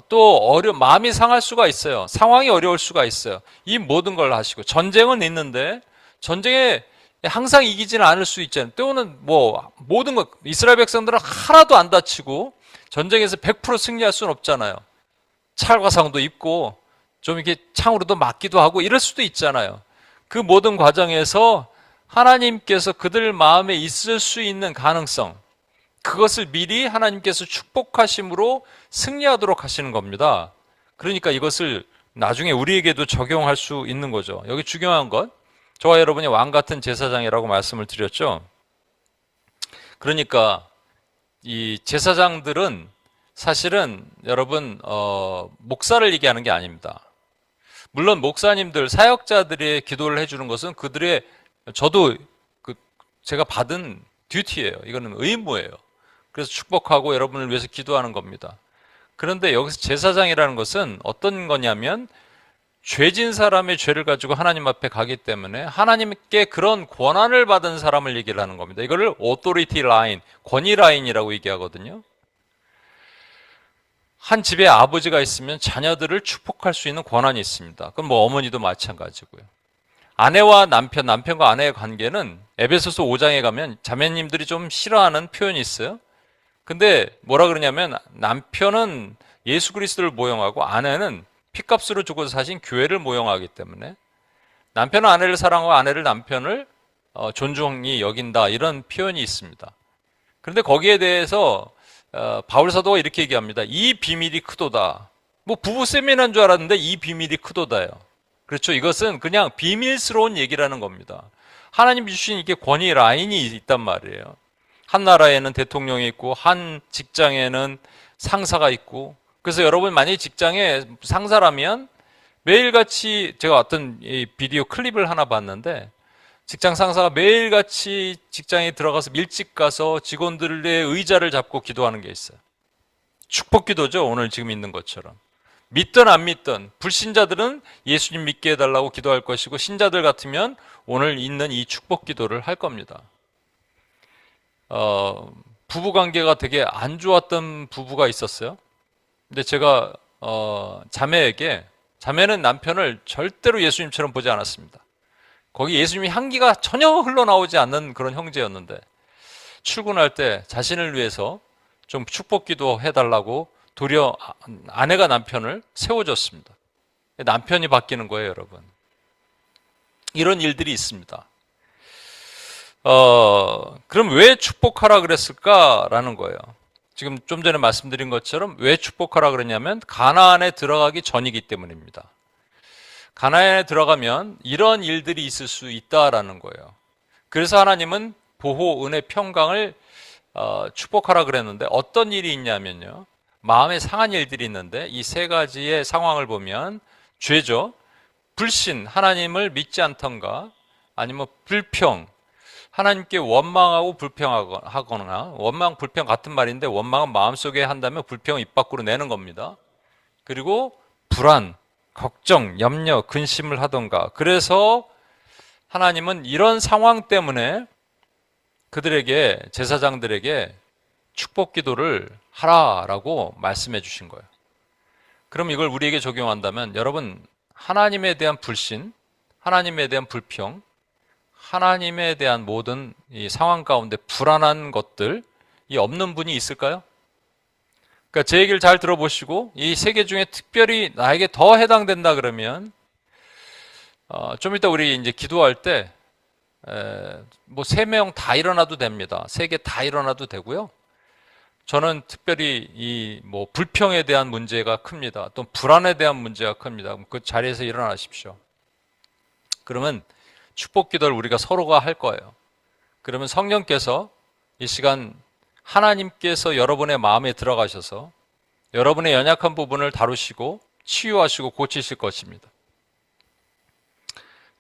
또 마음이 상할 수가 있어요. 상황이 어려울 수가 있어요. 이 모든 걸 하시고 전쟁은 있는데 전쟁에 항상 이기지는 않을 수 있잖아요. 또는 뭐 모든 것 이스라엘 백성들은 하나도 안 다치고 전쟁에서 100% 승리할 수는 없잖아요. 찰과상도 입고 좀 이렇게 창으로도 맞기도 하고 이럴 수도 있잖아요. 그 모든 과정에서 하나님께서 그들 마음에 있을 수 있는 가능성 그것을 미리 하나님께서 축복하심으로 승리하도록 하시는 겁니다. 그러니까 이것을 나중에 우리에게도 적용할 수 있는 거죠. 여기 중요한 것 저와 여러분이 왕 같은 제사장이라고 말씀을 드렸죠. 그러니까 이 제사장들은 사실은 여러분 목사를 얘기하는 게 아닙니다. 물론 목사님들, 사역자들의 기도를 해주는 것은 그들의 저도 제가 받은 듀티예요. 이거는 의무예요. 그래서 축복하고 여러분을 위해서 기도하는 겁니다. 그런데 여기서 제사장이라는 것은 어떤 거냐면 죄진 사람의 죄를 가지고 하나님 앞에 가기 때문에 하나님께 그런 권한을 받은 사람을 얘기를 하는 겁니다. 이거를 authority line, 권위 라인이라고 얘기하거든요. 한 집에 아버지가 있으면 자녀들을 축복할 수 있는 권한이 있습니다. 그럼 뭐 어머니도 마찬가지고요. 아내와 남편과 아내의 관계는 에베소서 5장에 가면 자매님들이 좀 싫어하는 표현이 있어요. 근데 뭐라 그러냐면 남편은 예수 그리스도를 모형하고 아내는 피값으로 주고 사신 교회를 모형하기 때문에 남편은 아내를 사랑하고 아내를 남편을 존중히 여긴다, 이런 표현이 있습니다. 그런데 거기에 대해서 바울 사도가 이렇게 얘기합니다. 이 비밀이 크도다. 뭐 부부 세미나인 줄 알았는데 이 비밀이 크도다요. 그렇죠. 이것은 그냥 비밀스러운 얘기라는 겁니다. 하나님이 주신 이게 권위 라인이 있단 말이에요. 한 나라에는 대통령이 있고 한 직장에는 상사가 있고, 그래서 여러분 만약에 직장에 상사라면 매일같이, 제가 어떤 비디오 클립을 하나 봤는데 직장 상사가 매일같이 직장에 들어가서 일찍 가서 직원들의 의자를 잡고 기도하는 게 있어요. 축복 기도죠. 오늘 지금 있는 것처럼. 믿든 안 믿든 불신자들은 예수님 믿게 해달라고 기도할 것이고, 신자들 같으면 오늘 있는 이 축복 기도를 할 겁니다. 부부관계가 되게 안 좋았던 부부가 있었어요. 근데 제가 자매는 남편을 절대로 예수님처럼 보지 않았습니다. 거기 예수님의 향기가 전혀 흘러나오지 않는 그런 형제였는데 출근할 때 자신을 위해서 좀 축복 기도 해달라고 도리어 아내가 남편을 세워줬습니다. 남편이 바뀌는 거예요, 여러분. 이런 일들이 있습니다. 그럼 왜 축복하라 그랬을까라는 거예요. 지금 좀 전에 말씀드린 것처럼 왜 축복하라 그랬냐면 가나안에 들어가기 전이기 때문입니다. 가나안에 들어가면 이런 일들이 있을 수 있다라는 거예요. 그래서 하나님은 보호, 은혜, 평강을 축복하라 그랬는데 어떤 일이 있냐면요. 마음에 상한 일들이 있는데 이 세 가지의 상황을 보면 죄죠. 불신, 하나님을 믿지 않던가, 아니면 불평, 하나님께 원망하고 불평하거나, 원망, 불평 같은 말인데 원망은 마음속에 한다면 불평은 입 밖으로 내는 겁니다. 그리고 불안, 걱정, 염려, 근심을 하던가. 그래서 하나님은 이런 상황 때문에 그들에게, 제사장들에게 축복 기도를 하라라고 말씀해 주신 거예요. 그럼 이걸 우리에게 적용한다면 여러분, 하나님에 대한 불신, 하나님에 대한 불평, 하나님에 대한 모든 이 상황 가운데 불안한 것들이 없는 분이 있을까요? 그러니까 제 얘기를 잘 들어보시고 이 세 개 중에 특별히 나에게 더 해당된다 그러면 좀 이따 우리 이제 기도할 때 뭐 3명 다 일어나도 됩니다. 3개 다 일어나도 되고요. 저는 특별히 이 뭐 불평에 대한 문제가 큽니다. 또 불안에 대한 문제가 큽니다. 그 자리에서 일어나십시오. 그러면 축복 기도를 우리가 서로가 할 거예요. 그러면 성령께서 이 시간 하나님께서 여러분의 마음에 들어가셔서 여러분의 연약한 부분을 다루시고 치유하시고 고치실 것입니다.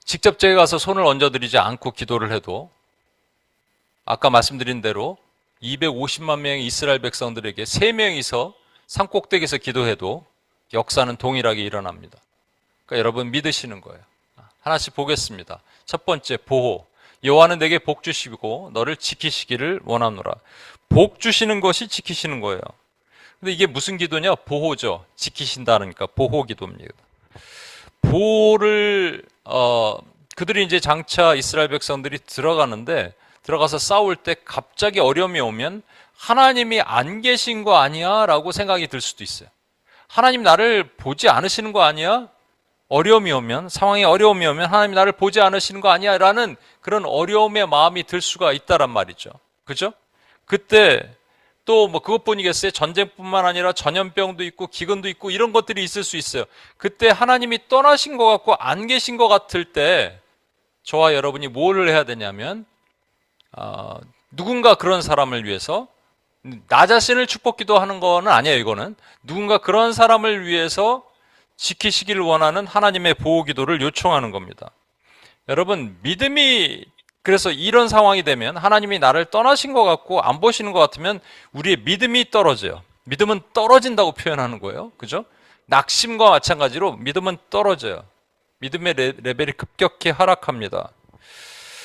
직접 제가 가서 손을 얹어드리지 않고 기도를 해도 아까 말씀드린 대로 250만 명의 이스라엘 백성들에게 3명이서 산꼭대기에서 기도해도 역사는 동일하게 일어납니다. 그러니까 여러분 믿으시는 거예요. 하나씩 보겠습니다. 첫 번째, 보호. 여호와는 내게 복 주시고 너를 지키시기를 원하노라. 복 주시는 것이 지키시는 거예요. 근데 이게 무슨 기도냐? 보호죠. 지키신다니까 보호 기도입니다. 보호를 그들이 이제 장차 이스라엘 백성들이 들어가서 싸울 때 갑자기 어려움이 오면 하나님이 안 계신 거 아니야? 라고 생각이 들 수도 있어요. 하나님 나를 보지 않으시는 거 아니야? 어려움이 오면, 상황에 어려움이 오면 하나님 나를 보지 않으시는 거 아니야? 라는 그런 어려움의 마음이 들 수가 있다란 말이죠. 그죠? 그때 또 뭐 그것뿐이겠어요? 전쟁뿐만 아니라 전염병도 있고 기근도 있고 이런 것들이 있을 수 있어요. 그때 하나님이 떠나신 것 같고 안 계신 것 같을 때 저와 여러분이 뭘 해야 되냐면 누군가 그런 사람을 위해서 나 자신을 축복기도 하는 거는 아니에요. 이거는 누군가 그런 사람을 위해서 지키시기를 원하는 하나님의 보호기도를 요청하는 겁니다. 여러분, 믿음이 그래서 이런 상황이 되면 하나님이 나를 떠나신 것 같고 안 보시는 것 같으면 우리의 믿음이 떨어져요. 믿음은 떨어진다고 표현하는 거예요. 그죠? 낙심과 마찬가지로 믿음은 떨어져요. 믿음의 레벨이 급격히 하락합니다.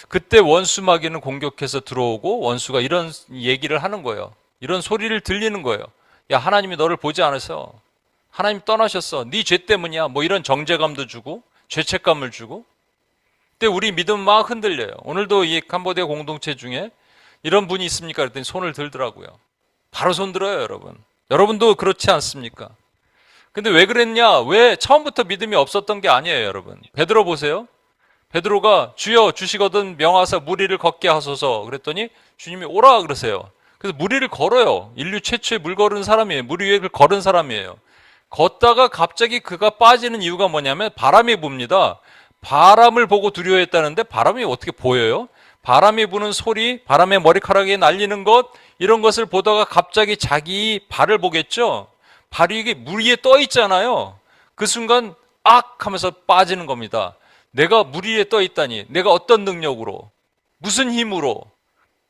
그때 원수 마귀는 공격해서 들어오고 원수가 이런 얘기를 하는 거예요. 이런 소리를 들리는 거예요. 야, 하나님이 너를 보지 않아서 하나님 떠나셨어. 네 죄 때문이야. 뭐 이런 정죄감도 주고 죄책감을 주고. 그때 우리 믿음 막 흔들려요. 오늘도 이 캄보디아 공동체 중에 이런 분이 있습니까? 그랬더니 손을 들더라고요. 바로 손 들어요, 여러분. 여러분도 그렇지 않습니까? 근데 왜 그랬냐? 왜 처음부터 믿음이 없었던 게 아니에요, 여러분. 베드로 보세요. 베드로가 주여 주시거든 명하사 무리를 걷게 하소서 그랬더니 주님이 오라 그러세요. 그래서 무리를 걸어요. 인류 최초의 물 걸은 사람이에요. 물 위에 걸은 사람이에요. 걷다가 갑자기 그가 빠지는 이유가 뭐냐면 바람이 붑니다. 바람을 보고 두려워했다는데 바람이 어떻게 보여요? 바람이 부는 소리, 바람의 머리카락에 날리는 것, 이런 것을 보다가 갑자기 자기 발을 보겠죠? 발이 이게 물 위에 떠 있잖아요. 그 순간 악 하면서 빠지는 겁니다. 내가 물 위에 떠 있다니, 내가 어떤 능력으로, 무슨 힘으로.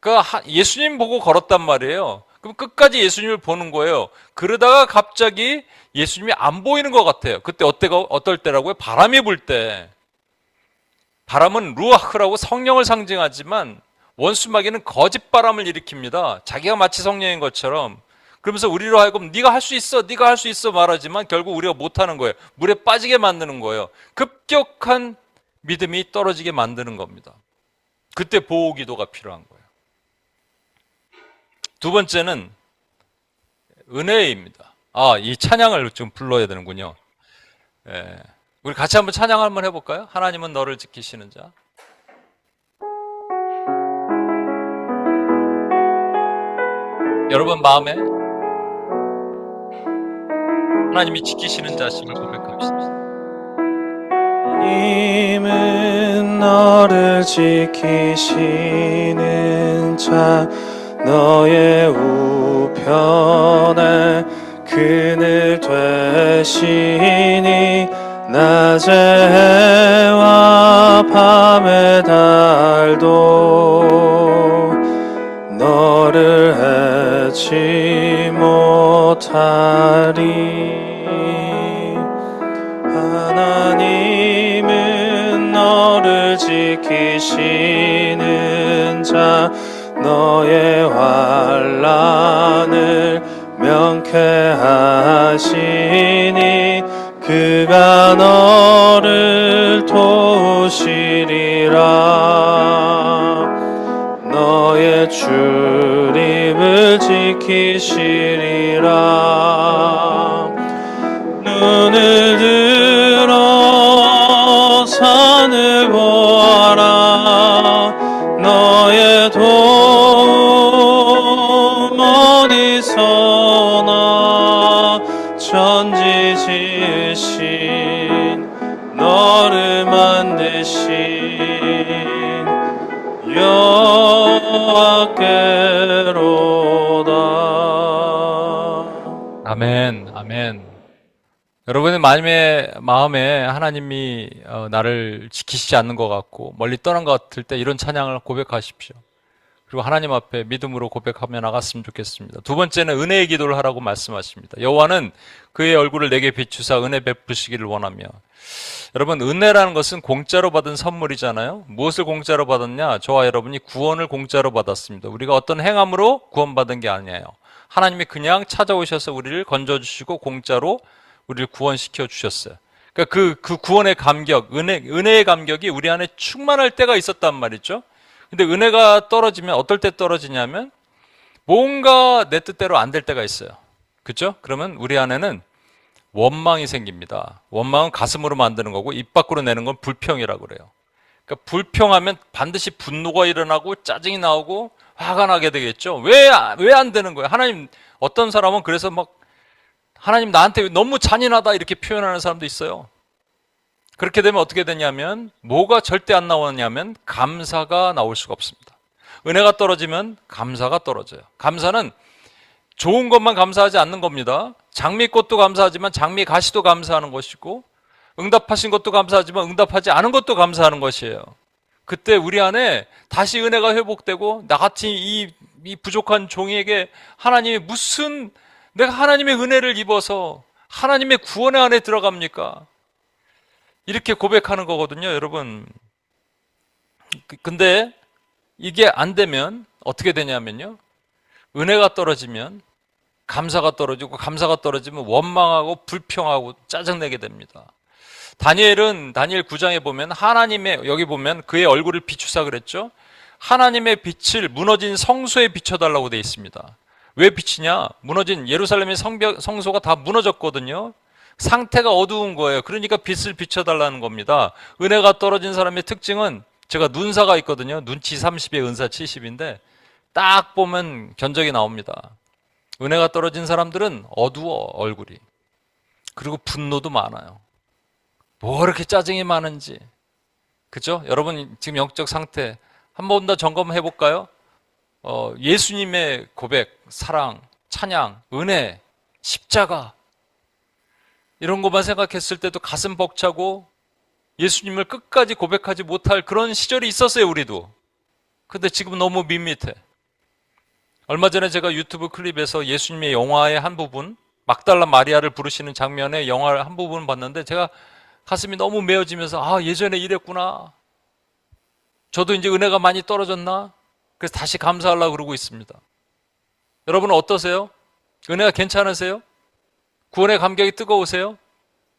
그러니까 예수님 보고 걸었단 말이에요. 그럼 끝까지 예수님을 보는 거예요. 그러다가 갑자기 예수님이 안 보이는 것 같아요. 그때 어떨 때라고요? 바람이 불 때. 바람은 루아흐라고 성령을 상징하지만 원수 마귀는 거짓 바람을 일으킵니다. 자기가 마치 성령인 것처럼. 그러면서 우리로 하여금 네가 할 수 있어, 네가 할 수 있어 말하지만 결국 우리가 못하는 거예요. 물에 빠지게 만드는 거예요. 급격한 믿음이 떨어지게 만드는 겁니다. 그때 보호기도가 필요한 거예요. 두 번째는 은혜입니다. 이 찬양을 좀 불러야 되는군요. 예. 우리 같이 한번 찬양 한번 해볼까요? 하나님은 너를 지키시는 자. 여러분 마음에 하나님이 지키시는 자심을 고백합시다. 하나님은 너를 지키시는 자 너의 우편에 그늘 되시니 낮의 해와 밤의 달도 너를 해치 못하리. 하나님은 너를 지키시는 자 너의 환난을 명쾌하시니 그가 너를 도우시리라. 너의 출입을 지키시리라. 눈을 들어 산을 보아라. 너의 도움 어디서나 천지 지으신 너를 만드신 여호와께로다. 아멘, 아멘. 여러분의 마음에 하나님이 나를 지키시지 않는 것 같고 멀리 떠난 것 같을 때 이런 찬양을 고백하십시오. 그리고 하나님 앞에 믿음으로 고백하며 나갔으면 좋겠습니다. 두 번째는 은혜의 기도를 하라고 말씀하십니다. 여호와는 그의 얼굴을 내게 비추사 은혜 베푸시기를 원하며. 여러분, 은혜라는 것은 공짜로 받은 선물이잖아요. 무엇을 공짜로 받았냐? 저와 여러분이 구원을 공짜로 받았습니다. 우리가 어떤 행함으로 구원받은 게 아니에요. 하나님이 그냥 찾아오셔서 우리를 건져주시고 공짜로 우리를 구원시켜 주셨어요. 그러니까 그 구원의 감격, 은혜의 감격이 우리 안에 충만할 때가 있었단 말이죠. 근데 은혜가 떨어지면 어떨 때 떨어지냐면 뭔가 내 뜻대로 안 될 때가 있어요. 그렇죠? 그러면 우리 안에는 원망이 생깁니다. 원망은 가슴으로 만드는 거고 입 밖으로 내는 건 불평이라고 그래요. 그러니까 불평하면 반드시 분노가 일어나고 짜증이 나오고 화가 나게 되겠죠. 왜 안 되는 거예요? 하나님, 어떤 사람은 그래서 막 하나님 나한테 너무 잔인하다 이렇게 표현하는 사람도 있어요. 그렇게 되면 어떻게 되냐면 뭐가 절대 안 나오냐면 감사가 나올 수가 없습니다. 은혜가 떨어지면 감사가 떨어져요. 감사는 좋은 것만 감사하지 않는 겁니다. 장미꽃도 감사하지만 장미 가시도 감사하는 것이고, 응답하신 것도 감사하지만 응답하지 않은 것도 감사하는 것이에요. 그때 우리 안에 다시 은혜가 회복되고, 나같이 이 부족한 종에게 하나님이 무슨, 내가 하나님의 은혜를 입어서 하나님의 구원의 안에 들어갑니까? 이렇게 고백하는 거거든요, 여러분. 근데 이게 안 되면 어떻게 되냐면요, 은혜가 떨어지면 감사가 떨어지고, 감사가 떨어지면 원망하고 불평하고 짜증내게 됩니다. 다니엘 9장에 보면 하나님의, 여기 보면 그의 얼굴을 비추사 그랬죠. 하나님의 빛을 무너진 성소에 비춰달라고 되어 있습니다. 왜 비치냐? 무너진 예루살렘의 성소가 다 무너졌거든요. 상태가 어두운 거예요. 그러니까 빛을 비춰달라는 겁니다. 은혜가 떨어진 사람의 특징은, 제가 눈사가 있거든요. 눈치 30에 은사 70인데 딱 보면 견적이 나옵니다. 은혜가 떨어진 사람들은 어두워, 얼굴이. 그리고 분노도 많아요. 뭐 이렇게 짜증이 많은지. 그죠? 여러분 지금 영적 상태 한 번 더 점검해 볼까요? 예수님의 고백, 사랑, 찬양, 은혜, 십자가, 이런 것만 생각했을 때도 가슴 벅차고 예수님을 끝까지 고백하지 못할 그런 시절이 있었어요, 우리도. 근데 지금 너무 밋밋해. 얼마 전에 제가 유튜브 클립에서 예수님의 영화의 한 부분, 막달라 마리아를 부르시는 장면의 영화 한 부분을 봤는데 제가 가슴이 너무 메어지면서, 아, 예전에 이랬구나. 저도 이제 은혜가 많이 떨어졌나? 그래서 다시 감사하려고 그러고 있습니다. 여러분은 어떠세요? 은혜가 괜찮으세요? 구원의 감격이 뜨거우세요?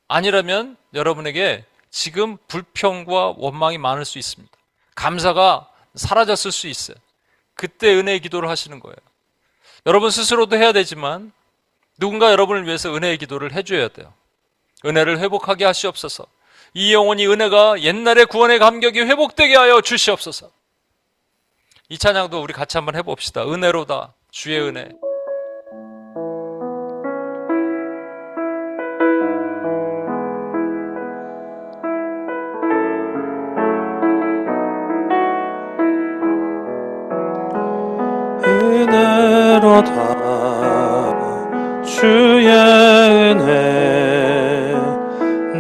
아니라면 여러분에게 지금 불평과 원망이 많을 수 있습니다. 감사가 사라졌을 수 있어요. 그때 은혜의 기도를 하시는 거예요. 여러분 스스로도 해야 되지만 누군가 여러분을 위해서 은혜의 기도를 해줘야 돼요. 은혜를 회복하게 하시옵소서. 이 영혼이 은혜가 옛날의 구원의 감격이 회복되게 하여 주시옵소서. 이 찬양도 우리 같이 한번 해봅시다. 은혜로다, 주의 은혜. 은혜로다 주의 은혜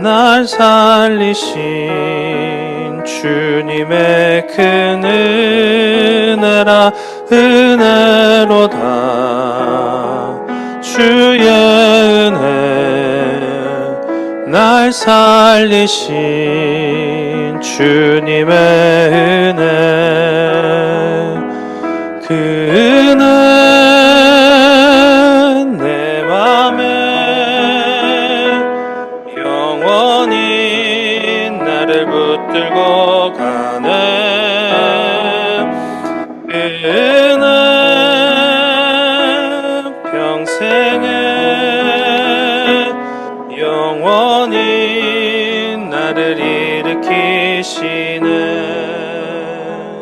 날 살리신 주님의 큰 은혜라. 은혜로다 주의 은혜 날 살리신 주님의 은혜. 그 은혜 내 맘에 영원히 나를 붙들고 가네. 그 은혜 평생에 영원히 나를 일으키시네.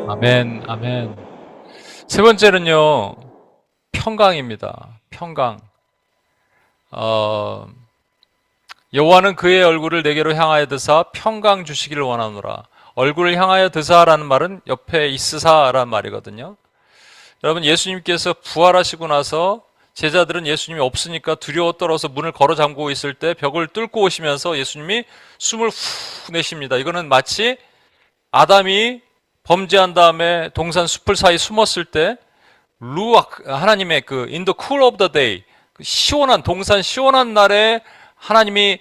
아멘, 아멘. 세 번째는요, 평강입니다. 평강. 여호와는 그의 얼굴을 내게로 향하여 드사 평강 주시기를 원하노라. 얼굴을 향하여 드사라는 말은 옆에 있으사라는 말이거든요. 여러분, 예수님께서 부활하시고 나서 제자들은 예수님이 없으니까 두려워 떨어서 문을 걸어 잠그고 있을 때 벽을 뚫고 오시면서 예수님이 숨을 후 내쉽니다. 이거는 마치 아담이 범죄한 다음에 동산 숲을 사이 숨었을 때 루악, 하나님의 그 in the cool of the day, 그 시원한, 동산 시원한 날에 하나님이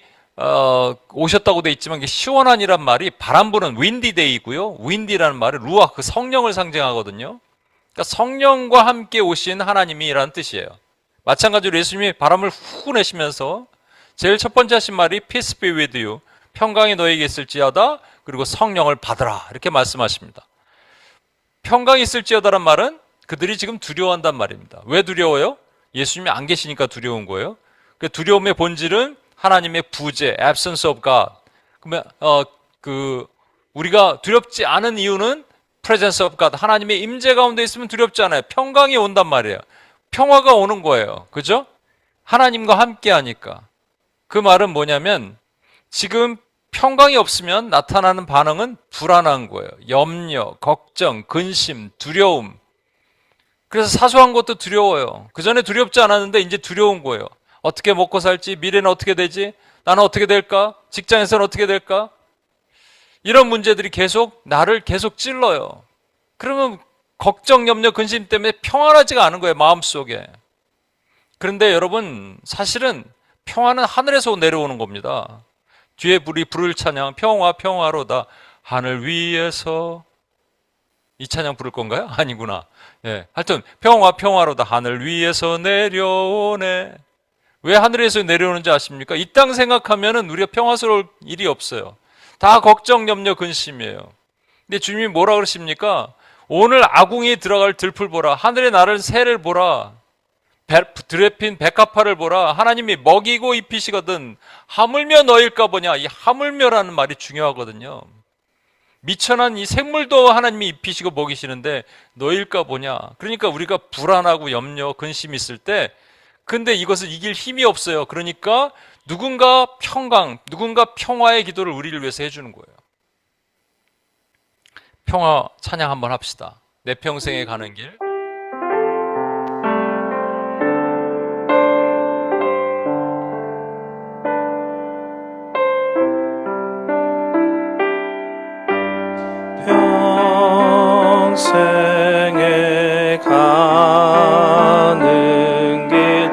오셨다고 돼 있지만, 시원한이란 말이 바람 부는 windy day이고요. windy라는 말은 루악, 그 성령을 상징하거든요. 그러니까 성령과 함께 오신 하나님이라는 뜻이에요. 마찬가지로 예수님이 바람을 후 내쉬면서 제일 첫 번째 하신 말이 peace be with you, 평강이 너에게 있을지어다, 그리고 성령을 받으라, 이렇게 말씀하십니다. 평강이 있을지어다란 말은 그들이 지금 두려워한단 말입니다. 왜 두려워요? 예수님이 안 계시니까 두려운 거예요. 그 두려움의 본질은 하나님의 부재, absence of God. 그러면 우리가 두렵지 않은 이유는 presence of God, 하나님의 임재 가운데 있으면 두렵지 않아요. 평강이 온단 말이에요. 평화가 오는 거예요. 그죠? 하나님과 함께 하니까. 그 말은 뭐냐면 지금 평강이 없으면 나타나는 반응은 불안한 거예요. 염려, 걱정, 근심, 두려움. 그래서 사소한 것도 두려워요. 그 전에 두렵지 않았는데 이제 두려운 거예요. 어떻게 먹고 살지? 미래는 어떻게 되지? 나는 어떻게 될까? 직장에서는 어떻게 될까? 이런 문제들이 나를 계속 찔러요. 그러면 걱정, 염려, 근심 때문에 평안하지가 않은 거예요, 마음속에. 그런데 여러분, 사실은 평안은 하늘에서 내려오는 겁니다. 뒤에 우리 부를 찬양, 평화 평화로다 하늘 위에서, 이 찬양 부를 건가요? 아니구나. 예, 하여튼 평화 평화로다 하늘 위에서 내려오네. 왜 하늘에서 내려오는지 아십니까? 이 땅 생각하면은 우리가 평화스러울 일이 없어요. 다 걱정, 염려, 근심이에요. 근데 주님이 뭐라 그러십니까? 오늘 아궁이에 들어갈 들풀 보라. 하늘에 나를 새를 보라. 들에 핀 백합화를 보라. 하나님이 먹이고 입히시거든 하물며 너일까 보냐. 이 하물며라는 말이 중요하거든요. 미천한 이 생물도 하나님이 입히시고 먹이시는데 너일까 보냐. 그러니까 우리가 불안하고 염려, 근심이 있을 때 근데 이것을 이길 힘이 없어요. 그러니까 누군가 평강, 누군가 평화의 기도를 우리를 위해서 해주는 거예요. 평화 찬양 한번 합시다. 내 평생에 가는 길. 평생에 가는 길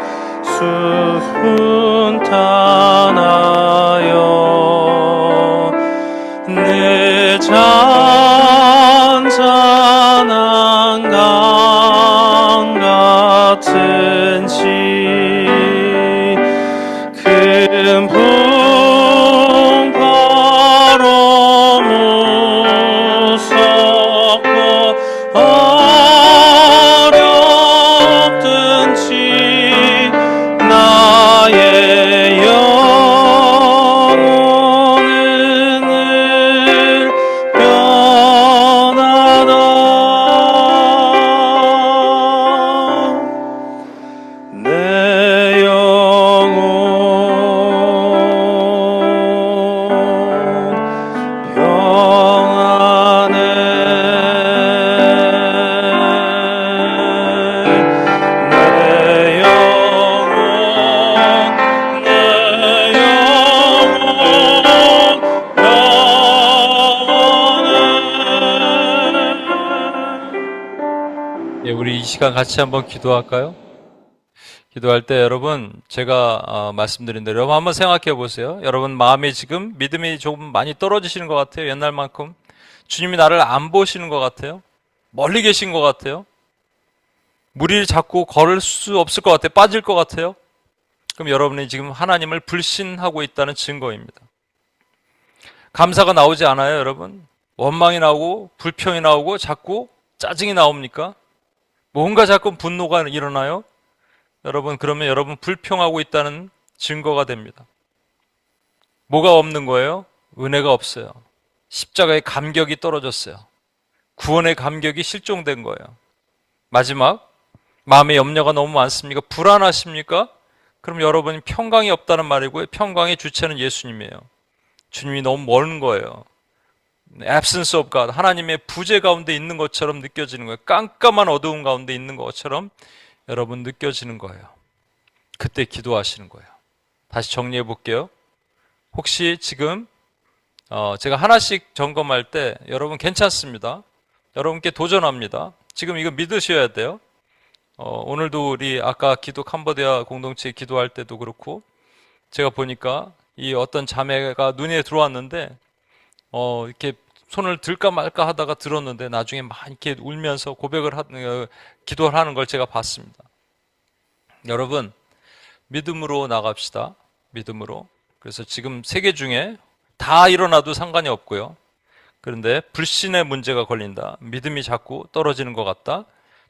순탄하여 내 잔잔한 강 같은 지 큰 풍파로 무섭고 어렵든지 나의 영혼은 늘 편하다. 내 영혼 평안해. 내 영혼 평안해. 예, 우리 이 시간 같이 한번 기도할까요? 기도할 때 여러분 제가 말씀드린 대로 여러분 한번 생각해 보세요. 여러분 마음에 지금 믿음이 조금 많이 떨어지시는 것 같아요. 옛날만큼 주님이 나를 안 보시는 것 같아요. 멀리 계신 것 같아요. 무리를 잡고 걸을 수 없을 것 같아요. 빠질 것 같아요. 그럼 여러분이 지금 하나님을 불신하고 있다는 증거입니다. 감사가 나오지 않아요, 여러분? 원망이 나오고 불평이 나오고 자꾸 짜증이 나옵니까? 뭔가 자꾸 분노가 일어나요? 여러분, 그러면 여러분 불평하고 있다는 증거가 됩니다. 뭐가 없는 거예요? 은혜가 없어요. 십자가의 감격이 떨어졌어요. 구원의 감격이 실종된 거예요. 마지막, 마음의 염려가 너무 많습니까? 불안하십니까? 그럼 여러분이 평강이 없다는 말이고요. 평강의 주체는 예수님이에요. 주님이 너무 먼 거예요. absence of God, 하나님의 부재 가운데 있는 것처럼 느껴지는 거예요. 깜깜한 어두운 가운데 있는 것처럼 여러분 느껴지는 거예요. 그때 기도하시는 거예요. 다시 정리해 볼게요. 혹시 지금 제가 하나씩 점검할 때 여러분 괜찮습니다. 여러분께 도전합니다. 지금 이거 믿으셔야 돼요. 오늘도 우리 아까 캄보디아 공동체 기도할 때도 그렇고 제가 보니까 이 어떤 자매가 눈에 들어왔는데 이렇게 손을 들까 말까 하다가 들었는데 나중에 막 이렇게 울면서 기도를 하는 걸 제가 봤습니다. 여러분 믿음으로 나갑시다. 믿음으로. 그래서 지금 세 개 중에 다 일어나도 상관이 없고요. 그런데 불신의 문제가 걸린다. 믿음이 자꾸 떨어지는 것 같다.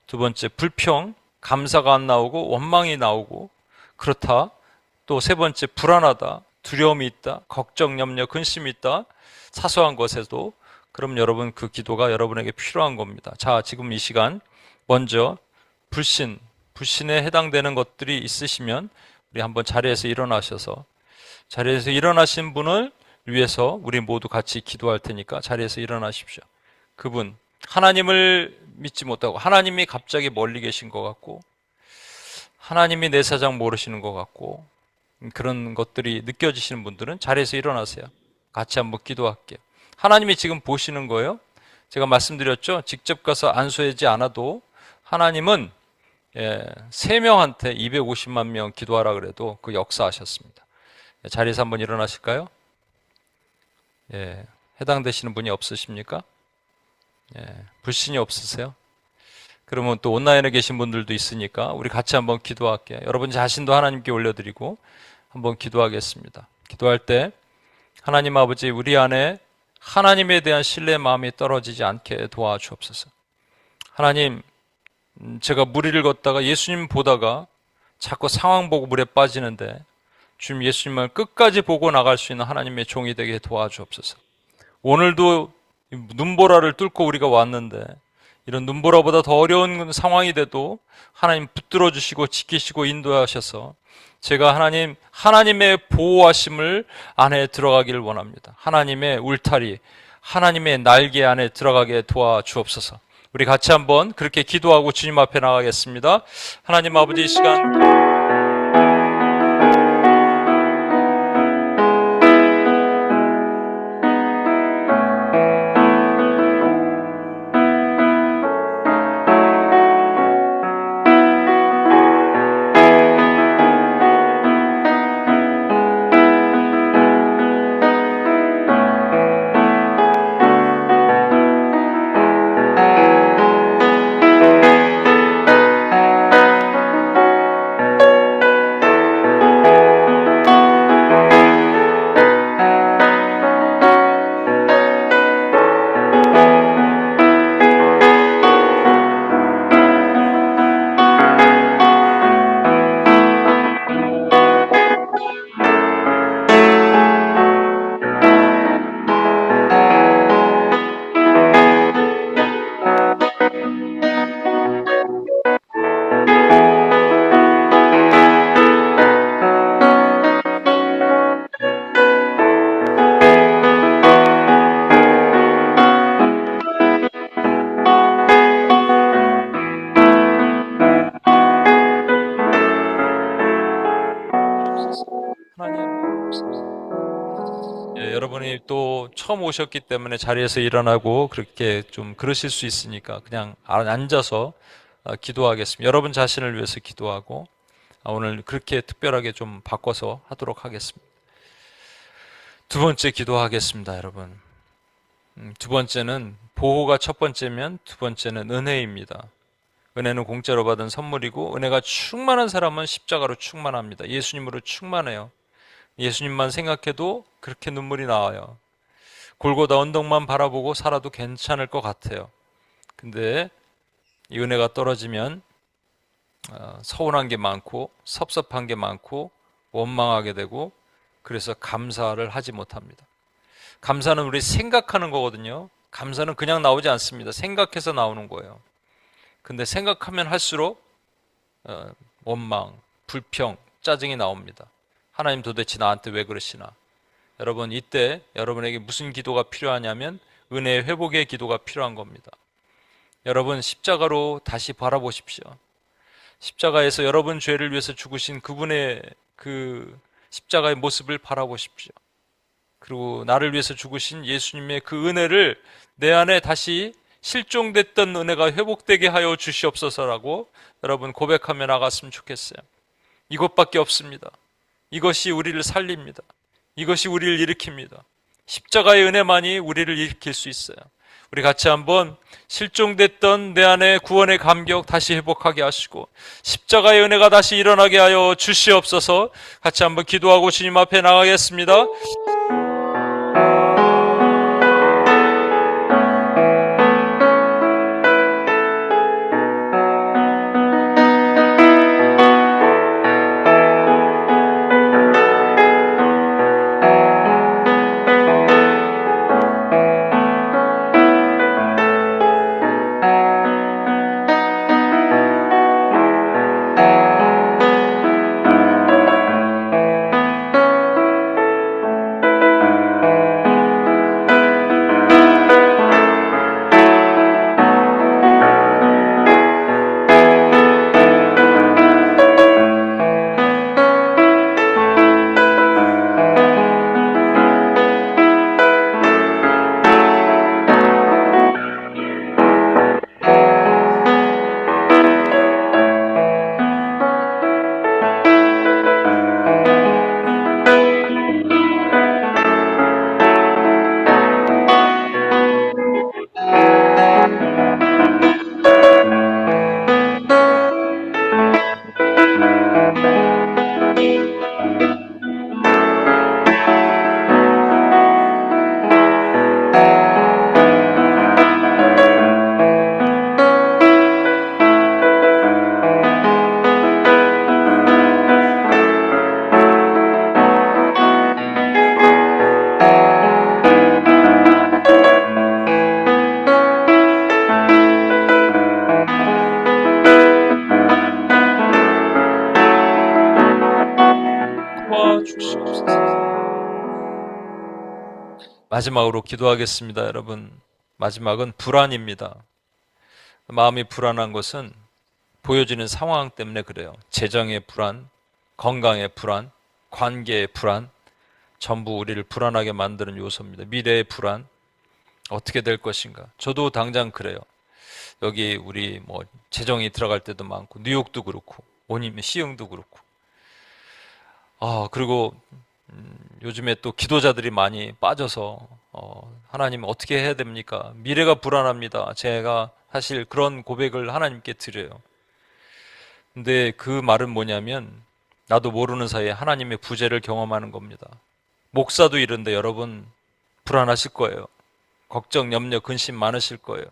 두 번째 불평, 감사가 안 나오고 원망이 나오고 그렇다. 또 세 번째 불안하다. 두려움이 있다. 걱정, 염려, 근심이 있다. 사소한 것에도. 그럼 여러분 그 기도가 여러분에게 필요한 겁니다. 자, 지금 이 시간 먼저 불신에 해당되는 것들이 있으시면 우리 한번 자리에서 일어나셔서 자리에서 일어나신 분을 위해서 우리 모두 같이 기도할 테니까 자리에서 일어나십시오. 그분 하나님을 믿지 못하고 하나님이 갑자기 멀리 계신 것 같고 하나님이 내 사정 모르시는 것 같고 그런 것들이 느껴지시는 분들은 자리에서 일어나세요. 같이 한번 기도할게요. 하나님이 지금 보시는 거예요. 제가 말씀드렸죠. 직접 가서 안수하지 않아도 하나님은 3명한테 250만 명 기도하라 그래도 그 역사하셨습니다. 자리에서 한번 일어나실까요? 해당되시는 분이 없으십니까? 불신이 없으세요? 그러면 또 온라인에 계신 분들도 있으니까 우리 같이 한번 기도할게요. 여러분 자신도 하나님께 올려드리고 한번 기도하겠습니다. 기도할 때 하나님 아버지, 우리 안에 하나님에 대한 신뢰의 마음이 떨어지지 않게 도와주옵소서. 하나님, 제가 물 위를 걷다가 예수님 보다가 자꾸 상황 보고 물에 빠지는데 주님 예수님을 끝까지 보고 나갈 수 있는 하나님의 종이 되게 도와주옵소서. 오늘도 눈보라를 뚫고 우리가 왔는데 이런 눈보라보다 더 어려운 상황이 돼도 하나님 붙들어 주시고 지키시고 인도하셔서 제가 하나님의 보호하심을 안에 들어가기를 원합니다. 하나님의 울타리, 하나님의 날개 안에 들어가게 도와주옵소서. 우리 같이 한번 그렇게 기도하고 주님 앞에 나가겠습니다. 하나님 아버지, 이 시간 여러분이 또 처음 오셨기 때문에 자리에서 일어나고 그렇게 좀 그러실 수 있으니까 그냥 앉아서 기도하겠습니다. 여러분 자신을 위해서 기도하고 오늘 그렇게 특별하게 좀 바꿔서 하도록 하겠습니다. 두 번째 기도하겠습니다, 여러분. 두 번째는 보호가 첫 번째면 두 번째는 은혜입니다. 은혜는 공짜로 받은 선물이고 은혜가 충만한 사람은 십자가로 충만합니다. 예수님으로 충만해요. 예수님만 생각해도 그렇게 눈물이 나와요. 골고다 언덕만 바라보고 살아도 괜찮을 것 같아요. 근데 이 은혜가 떨어지면 서운한 게 많고 섭섭한 게 많고 원망하게 되고 그래서 감사를 하지 못합니다. 감사는 우리 생각하는 거거든요. 감사는 그냥 나오지 않습니다. 생각해서 나오는 거예요. 근데 생각하면 할수록 원망, 불평, 짜증이 나옵니다. 하나님 도대체 나한테 왜 그러시나? 여러분, 이때 여러분에게 무슨 기도가 필요하냐면 은혜의 회복의 기도가 필요한 겁니다. 여러분, 십자가로 다시 바라보십시오. 십자가에서 여러분 죄를 위해서 죽으신 그분의 그 십자가의 모습을 바라보십시오. 그리고 나를 위해서 죽으신 예수님의 그 은혜를 내 안에 다시 실종됐던 은혜가 회복되게 하여 주시옵소서라고 여러분 고백하며 나갔으면 좋겠어요. 이것밖에 없습니다. 이것이 우리를 살립니다. 이것이 우리를 일으킵니다. 십자가의 은혜만이 우리를 일으킬 수 있어요. 우리 같이 한번 실종됐던 내 안에 구원의 감격 다시 회복하게 하시고 십자가의 은혜가 다시 일어나게 하여 주시옵소서. 같이 한번 기도하고 주님 앞에 나가겠습니다. 마지막으로 기도하겠습니다, 여러분. 마지막은 불안입니다. 마음이 불안한 것은 보여지는 상황 때문에 그래요. 재정의 불안, 건강의 불안, 관계의 불안, 전부 우리를 불안하게 만드는 요소입니다. 미래의 불안, 어떻게 될 것인가. 저도 당장 그래요. 여기 우리 재정이 들어갈 때도 많고, 뉴욕도 그렇고, 오님 시흥도 그렇고. 그리고 요즘에 또 기도자들이 많이 빠져서 하나님 어떻게 해야 됩니까? 미래가 불안합니다. 제가 사실 그런 고백을 하나님께 드려요. 근데 그 말은 뭐냐면 나도 모르는 사이에 하나님의 부재를 경험하는 겁니다. 목사도 이런데 여러분 불안하실 거예요. 걱정, 염려, 근심 많으실 거예요.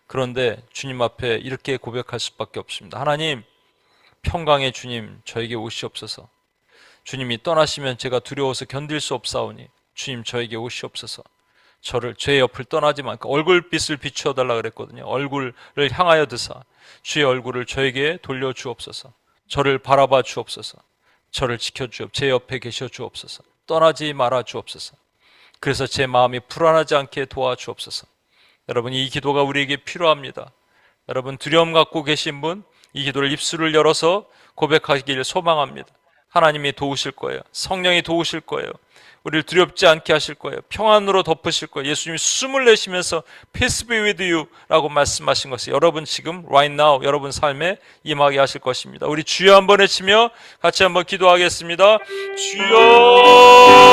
그런데 주님 앞에 이렇게 고백할 수밖에 없습니다. 하나님, 평강의 주님, 저에게 오시옵소서. 주님이 떠나시면 제가 두려워서 견딜 수 없사오니 주님 저에게 오시옵소서. 저를 제 옆을 떠나지 말고 얼굴빛을 비추어 달라 그랬거든요. 얼굴을 향하여 드사 주의 얼굴을 저에게 돌려 주옵소서. 저를 바라봐 주옵소서. 저를 지켜 주옵소서. 제 옆에 계셔 주옵소서. 떠나지 말아 주옵소서. 그래서 제 마음이 불안하지 않게 도와 주옵소서. 여러분, 이 기도가 우리에게 필요합니다. 여러분, 두려움 갖고 계신 분, 이 기도를 입술을 열어서 고백하기를 소망합니다. 하나님이 도우실 거예요. 성령이 도우실 거예요. 우리를 두렵지 않게 하실 거예요. 평안으로 덮으실 거예요. 예수님이 숨을 내쉬면서 Peace be with you 라고 말씀하신 것을 여러분 지금 right now 여러분 삶에 임하게 하실 것입니다. 우리 주여 한번 외치며 같이 한번 기도하겠습니다. 주여!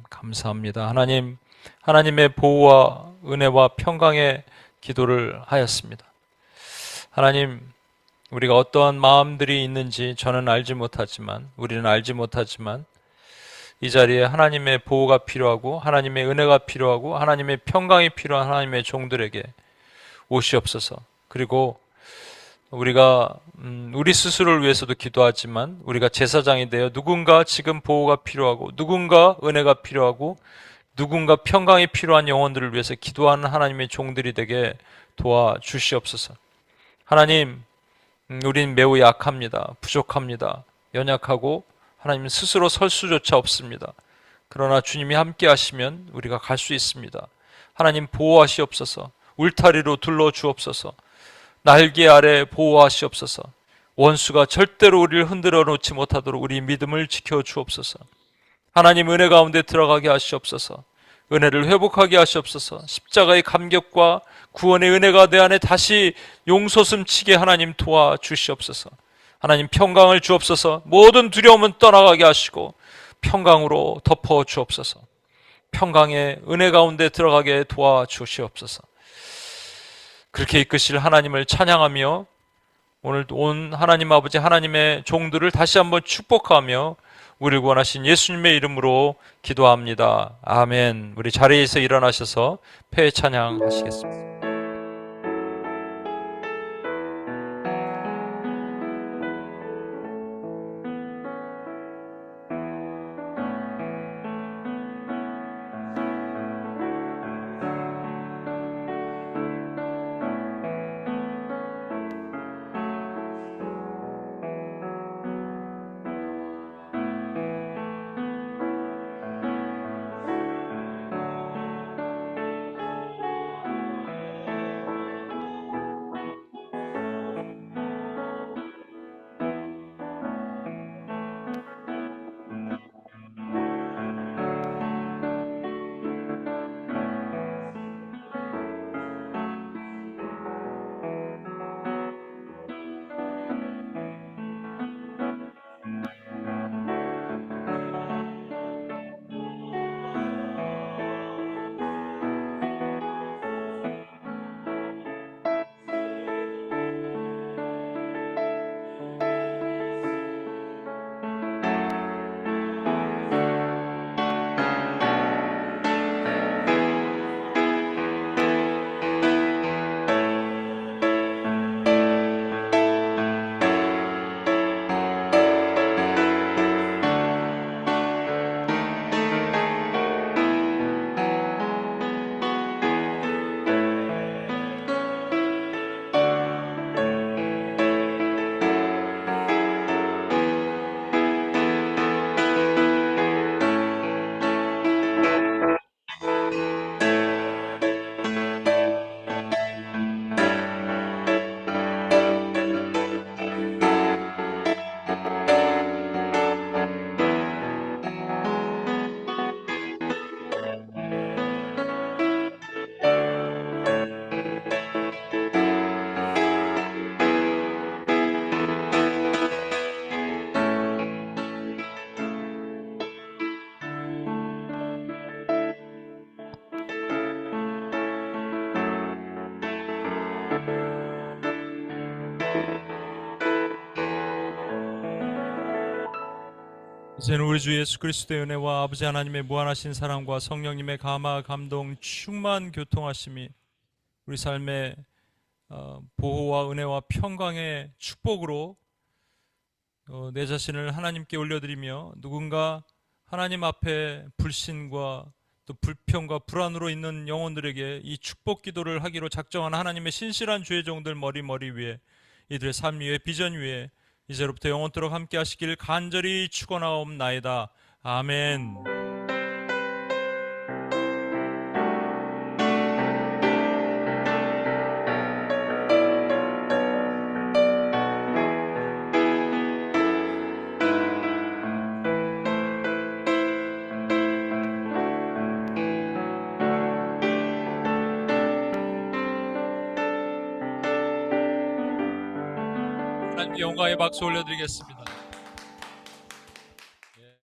감사합니다. 하나님, 하나님의 보호와 은혜와 평강의 기도를 하였습니다. 하나님, 우리가 어떠한 마음들이 있는지 저는 알지 못하지만, 우리는 알지 못하지만 이 자리에 하나님의 보호가 필요하고 하나님의 은혜가 필요하고 하나님의 평강이 필요한 하나님의 종들에게 오시옵소서. 그리고 우리가 우리 스스로를 위해서도 기도하지만 우리가 제사장이 되어 누군가 지금 보호가 필요하고 누군가 은혜가 필요하고 누군가 평강이 필요한 영혼들을 위해서 기도하는 하나님의 종들이 되게 도와주시옵소서. 하나님, 우린 매우 약합니다. 부족합니다. 연약하고 하나님 스스로 설 수조차 없습니다. 그러나 주님이 함께 하시면 우리가 갈 수 있습니다. 하나님 보호하시옵소서. 울타리로 둘러주옵소서. 날개 아래 보호하시옵소서. 원수가 절대로 우리를 흔들어 놓지 못하도록 우리 믿음을 지켜주옵소서. 하나님 은혜 가운데 들어가게 하시옵소서. 은혜를 회복하게 하시옵소서. 십자가의 감격과 구원의 은혜가 내 안에 다시 용솟음치게 하나님 도와주시옵소서. 하나님 평강을 주옵소서. 모든 두려움은 떠나가게 하시고 평강으로 덮어주옵소서. 평강의 은혜 가운데 들어가게 도와주시옵소서. 그렇게 이끄실 하나님을 찬양하며 오늘 온 하나님 아버지 하나님의 종들을 다시 한번 축복하며 우리를 구원하신 예수님의 이름으로 기도합니다. 아멘. 우리 자리에서 일어나셔서 폐 찬양하시겠습니다. 이제는 우리 주 예수 그리스도의 은혜와 아버지 하나님의 무한하신 사랑과 성령님의 감화, 감동, 충만 교통하심이 우리 삶의 보호와 은혜와 평강의 축복으로 내 자신을 하나님께 올려드리며 누군가 하나님 앞에 불신과 또 불평과 불안으로 있는 영혼들에게 이 축복 기도를 하기로 작정한 하나님의 신실한 주의 종들 머리 위에 이들의 삶 위에 비전 위에 이제로부터 영원토록 함께 하시길 간절히 축원하옵나이다. 아멘. 하나님께 영광의 박수 올려드리겠습니다.